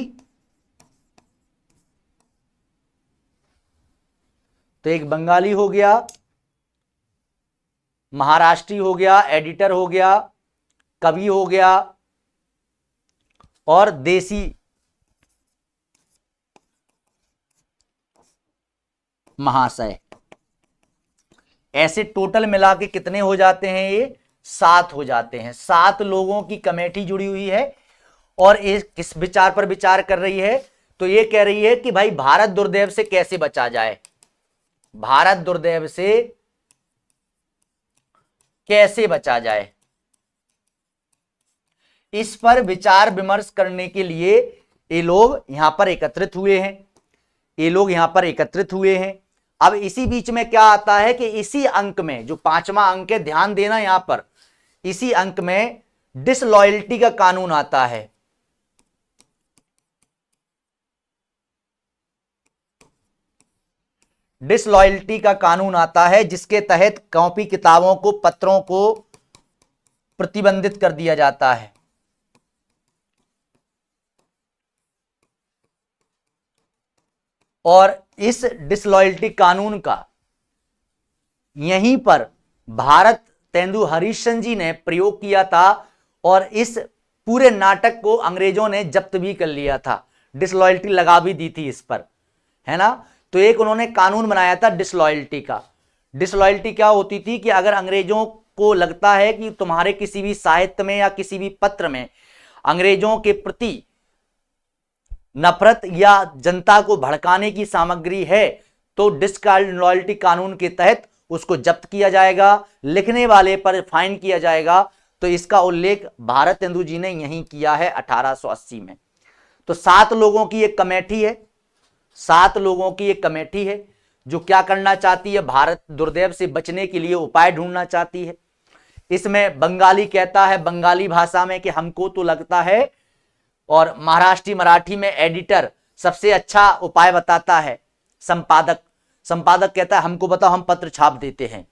तो एक बंगाली हो गया, महाराष्ट्री हो गया, एडिटर हो गया, कवि हो गया, और देसी महाशय। ऐसे टोटल मिला के कितने हो जाते हैं? ये 7 हो जाते हैं। 7 लोगों की कमेटी जुड़ी हुई है और ये किस विचार पर विचार कर रही है? तो ये कह रही है कि भाई भारत दुर्दैव से कैसे बचा जाए, भारत दुर्दैव से कैसे बचा जाए, इस पर विचार विमर्श करने के लिए ये लोग यहां पर एकत्रित हुए हैं, ये लोग यहां पर एकत्रित हुए हैं। अब इसी बीच में क्या आता है कि इसी अंक में, जो 5वां अंक है, ध्यान देना यहां पर, इसी अंक में डिसलॉयल्टी का कानून आता है। डिसलॉयल्टी का कानून आता है जिसके तहत कॉपी किताबों को, पत्रों को प्रतिबंधित कर दिया जाता है। और इस डिसलॉयल्टी कानून का यहीं पर भारत तेंदु हरीशचंद्र जी ने प्रयोग किया था और इस पूरे नाटक को अंग्रेजों ने जब्त भी कर लिया था, डिसलॉयल्टी लगा भी दी थी इस पर, है ना। तो एक उन्होंने कानून बनाया था डिसलॉयल्टी का। डिसलॉयल्टी क्या होती थी कि अगर अंग्रेजों को लगता है कि तुम्हारे किसी भी साहित्य में या किसी भी पत्र में अंग्रेजों के प्रति नफरत या जनता को भड़काने की सामग्री है, तो डिसलॉयल्टी कानून के तहत उसको जब्त किया जाएगा, लिखने वाले पर फाइन किया जाएगा। तो इसका उल्लेख भारत तेंदु जी ने यहीं किया है 1880 में। तो 7 लोगों की एक कमेटी है, 7 लोगों की एक कमेटी है जो क्या करना चाहती है? भारत दुर्दैव से बचने के लिए उपाय ढूंढना चाहती है। इसमें बंगाली कहता है बंगाली भाषा में कि हमको तो लगता है, और महाराष्ट्री मराठी में एडिटर सबसे अच्छा उपाय बताता है, संपादक कहता है हमको बताओ, हम पत्र छाप देते हैं।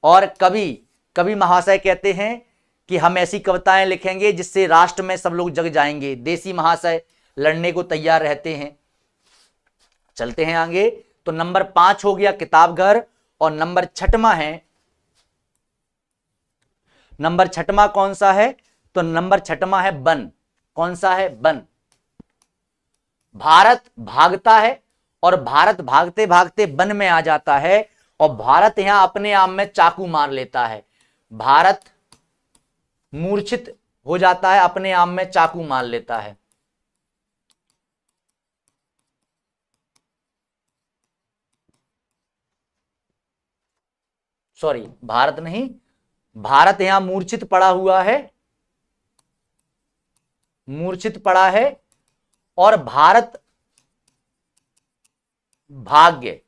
और कवि महाशय कहते हैं कि हम ऐसी कविताएं लिखेंगे जिससे राष्ट्र में सब लोग जग जाएंगे। देसी महाशय लड़ने को तैयार रहते हैं। चलते हैं आगे। तो नंबर 5 हो गया किताब घर, और नंबर 6वां है, नंबर 6वां कौन सा है? तो नंबर 6वां है वन। कौन सा है? वन। भारत भागता है और भारत भागते भागते वन में आ जाता है और भारत यहां अपने आप में चाकू मार लेता है। भारत मूर्छित हो जाता है, अपने आप में चाकू मार लेता है। सॉरी, भारत नहीं, भारत यहां मूर्छित पड़ा हुआ है, मूर्छित पड़ा है, और भारत भाग्य,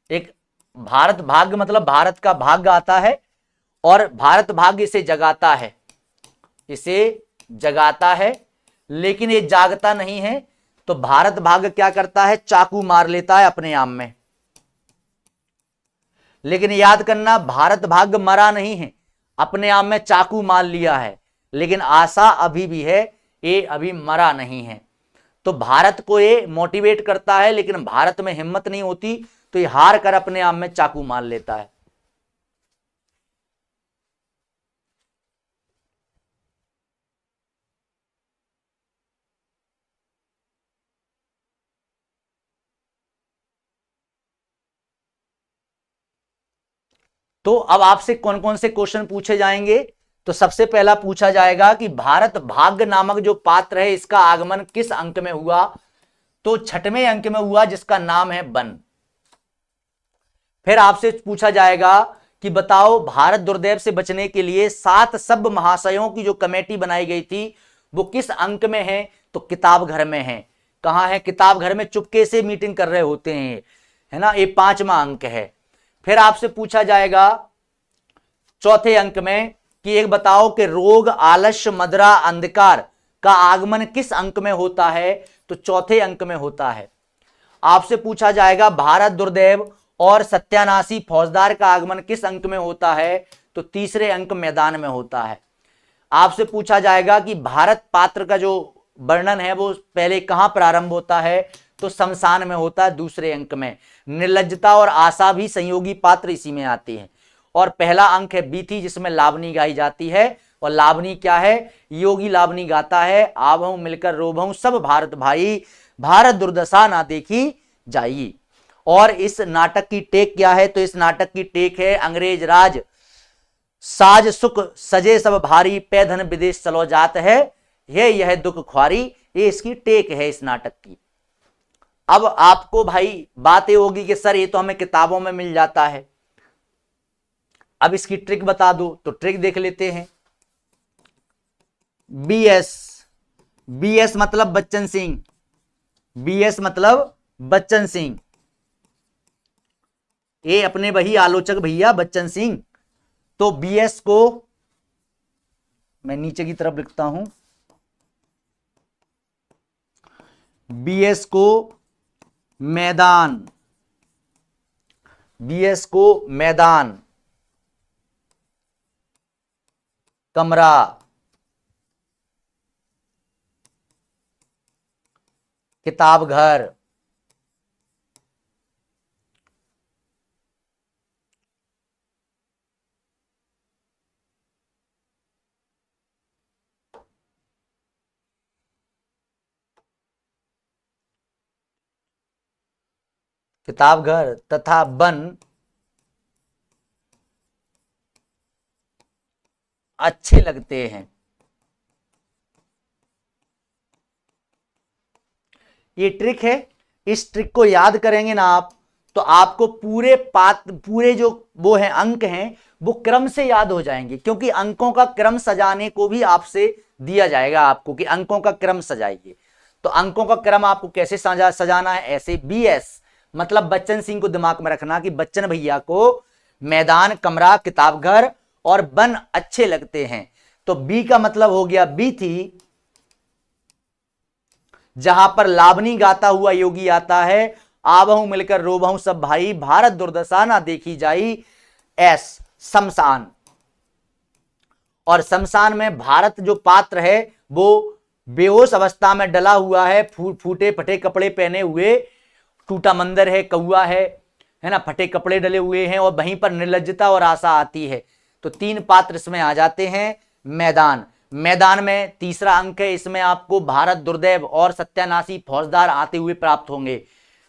एक भारत भाग्य मतलब भारत का भाग्य आता है और भारत भाग्य इसे जगाता है, इसे जगाता है, लेकिन ये जागता नहीं है। तो भारत भाग्य क्या करता है? चाकू मार लेता है अपने आप में। लेकिन याद करना, भारत भाग्य मरा नहीं है, अपने आप में चाकू मार लिया है, लेकिन आशा अभी भी है, ये अभी मरा नहीं है। तो भारत को ये मोटिवेट करता है, लेकिन भारत में हिम्मत नहीं होती, तो ये हार कर अपने आप में चाकू मार लेता है। तो अब आपसे कौन कौन से क्वेश्चन पूछे जाएंगे? तो सबसे पहला पूछा जाएगा कि भारत भाग्य नामक जो पात्र है इसका आगमन किस अंक में हुआ? तो 6वें अंक में हुआ, जिसका नाम है वन। फिर आपसे पूछा जाएगा कि बताओ भारत दुर्दैव से बचने के लिए 7 सब महाशयों की जो कमेटी बनाई गई थी वो किस अंक में है? तो किताब घर में है। कहां है? किताब घर में चुपके से मीटिंग कर रहे होते हैं, है ना। ये 5वां अंक है। फिर आपसे पूछा जाएगा 4थे अंक में कि एक बताओ कि रोग, आलस्य, मदरा, अंधकार का आगमन किस अंक में होता है? तो 4थे अंक में होता है। आपसे पूछा जाएगा भारत दुर्दैव और सत्यानाशी फौजदार का आगमन किस अंक में होता है? तो 3रे अंक मैदान में होता है। आपसे पूछा जाएगा कि भारत पात्र का जो वर्णन है वो पहले कहां प्रारंभ होता है? तो शमशान में होता है, 2रे अंक में। निर्लज्जता और आशा भी संयोगी पात्र इसी में आते हैं। और पहला अंक है बीथी, जिसमें लावनी गाई जाती है, और लावनी क्या है, योगी लावनी गाता है, आवहूं मिलकर रोबहूं सब भारत भाई, भारत दुर्दशा ना देखी जाई। और इस नाटक की टेक क्या है, तो इस नाटक की टेक है अंग्रेज राज साज सुख सजे सब भारी, पै धन विदेश चलो जात है, यह दुख ख्वारी। ये इसकी टेक है इस नाटक की। अब आपको भाई बातें होगी कि सर ये तो हमें किताबों में मिल जाता है, अब इसकी ट्रिक बता दो, तो ट्रिक देख लेते हैं। बीएस, बीएस मतलब बच्चन सिंह, बीएस मतलब बच्चन सिंह, ये अपने वही आलोचक भैया बच्चन सिंह। तो बीएस को मैं नीचे की तरफ लिखता हूं, बीएस को मैदान, बीएस को मैदान, कमरा, किताब घर, किताब घर तथा वन अच्छे लगते हैं। ये ट्रिक है, इस ट्रिक को याद करेंगे ना आप, तो आपको पूरे जो वो हैं अंक हैं वो क्रम से याद हो जाएंगे, क्योंकि अंकों का क्रम सजाने को भी आपसे दिया जाएगा आपको कि अंकों का क्रम सजाइए। तो अंकों का क्रम आपको कैसे सजाना है, ऐसे बीएस मतलब बच्चन सिंह को दिमाग में रखना कि बच्चन भैया को मैदान, कमरा, किताब घर और वन अच्छे लगते हैं। तो बी का मतलब हो गया बी थी, जहां पर लावनी गाता हुआ योगी आता है, आवहूं मिलकर रोबहूं सब भाई, भारत दुर्दशा ना देखी जाई। एस शमशान, और शमशान में भारत जो पात्र है वो बेहोश अवस्था में डला हुआ है, फूटे फटे कपड़े पहने हुए, टूटा मंदिर है, कौआ है ना, फटे कपड़े डले हुए हैं, और वहीं पर निर्लज्जता और आशा आती है। तो तीन पात्र इसमें आ जाते हैं। मैदान, मैदान में तीसरा अंक है, इसमें आपको भारत दुर्दैव और सत्यानाशी फौजदार आते हुए प्राप्त होंगे,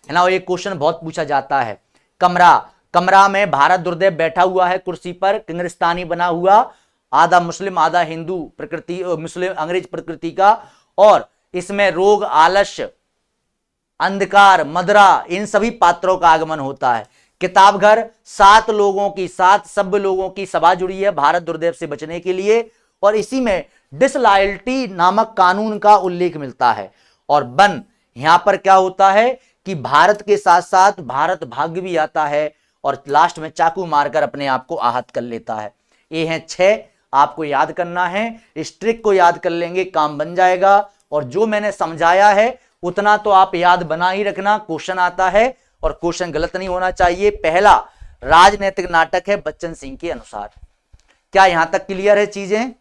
है ना, और ये क्वेश्चन बहुत पूछा जाता है। कमरा, कमरा में भारत दुर्दैव बैठा हुआ है कुर्सी पर, किंग्रिस्तानी बना हुआ, आधा मुस्लिम आधा हिंदू प्रकृति, मुस्लिम अंग्रेज प्रकृति का, और इसमें रोग, आलस्य, अंधकार, मदरा, इन सभी पात्रों का आगमन होता है। किताब घर, 7 लोगों की, 7 सभ्य लोगों की सभा जुड़ी है भारत दुर्दैव से बचने के लिए, और इसी में डिसलॉयल्टी नामक कानून का उल्लेख मिलता है। और वन, यहां पर क्या होता है कि भारत के साथ साथ भारत भाग्य भी आता है, और लास्ट में चाकू मारकर अपने आप को आहत कर लेता है। ये हैं 6, आपको याद करना है, इस ट्रिक को याद कर लेंगे काम बन जाएगा। और जो मैंने समझाया है उतना तो आप याद बना ही रखना, क्वेश्चन आता है और क्वेश्चन गलत नहीं होना चाहिए। पहला राजनीतिक नाटक है बच्चन सिंह के अनुसार। क्या यहां तक क्लियर है चीजें?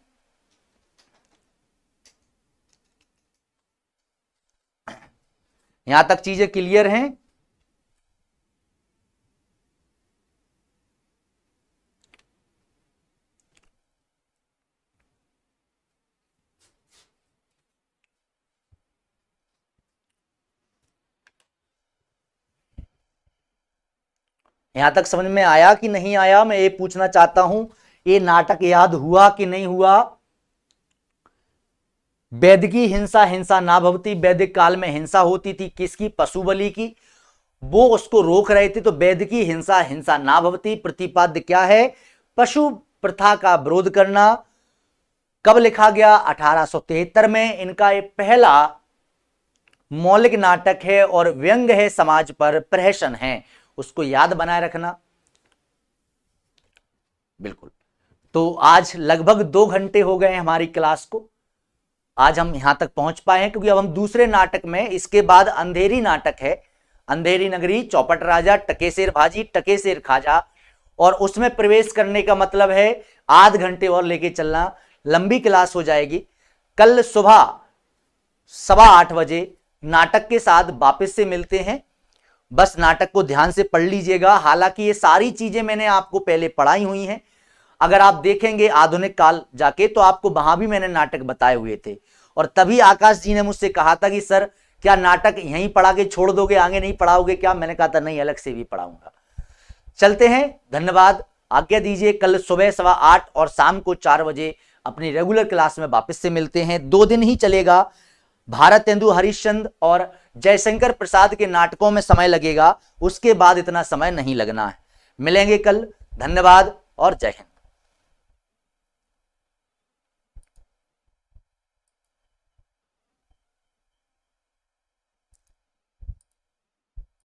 यहां तक चीजें क्लियर हैं? यहां तक समझ में आया कि नहीं आया? मैं ये पूछना चाहता हूं, ये नाटक याद हुआ कि नहीं हुआ? वैदिकी हिंसा, हिंसा ना भवती, वैदिक काल में हिंसा होती थी किसकी? पशु बलि की, वो उसको रोक रहे थे। तो वैदिकी हिंसा, हिंसा ना भवती प्रतिपाद्य क्या है? पशु प्रथा का विरोध करना। कब लिखा गया? 1873 में। इनका ये पहला मौलिक नाटक है और व्यंग है, समाज पर प्रहसन है, उसको याद बनाए रखना। बिल्कुल। तो आज लगभग 2 घंटे हो गए हमारी क्लास को, आज हम यहां तक पहुंच पाए हैं, क्योंकि अब हम दूसरे नाटक में, इसके बाद अंधेरी नाटक है, अंधेरी नगरी, चौपट राजा, टकेसेर भाजी, टकेसेर खाजा, और उसमें प्रवेश करने का मतलब है आध घंटे और लेके चलना, लंबी क्लास हो जाएगी। कल सुबह 8:15 बजे नाटक के साथ वापस से मिलते हैं। बस नाटक को ध्यान से पढ़ लीजिएगा, हालांकि ये सारी चीजें मैंने आपको पहले पढ़ाई हुई हैं। अगर आप देखेंगे आधुनिक काल जाके तो आपको वहां भी मैंने नाटक बताए हुए थे। और तभी आकाश जी ने मुझसे कहा था कि सर क्या नाटक यहीं पढ़ा के छोड़ दोगे, आगे नहीं पढ़ाओगे क्या? मैंने कहा था नहीं, अलग से भी पढ़ाऊंगा। चलते हैं, धन्यवाद, आज्ञा दीजिए। कल सुबह 8:15 और शाम को 4 बजे अपनी रेगुलर क्लास में वापस से मिलते हैं। 2 दिन ही चलेगा। भारतेंदु हरिश्चंद्र और जयशंकर प्रसाद के नाटकों में समय लगेगा, उसके बाद इतना समय नहीं लगना है। मिलेंगे कल। धन्यवाद और जय हिंद।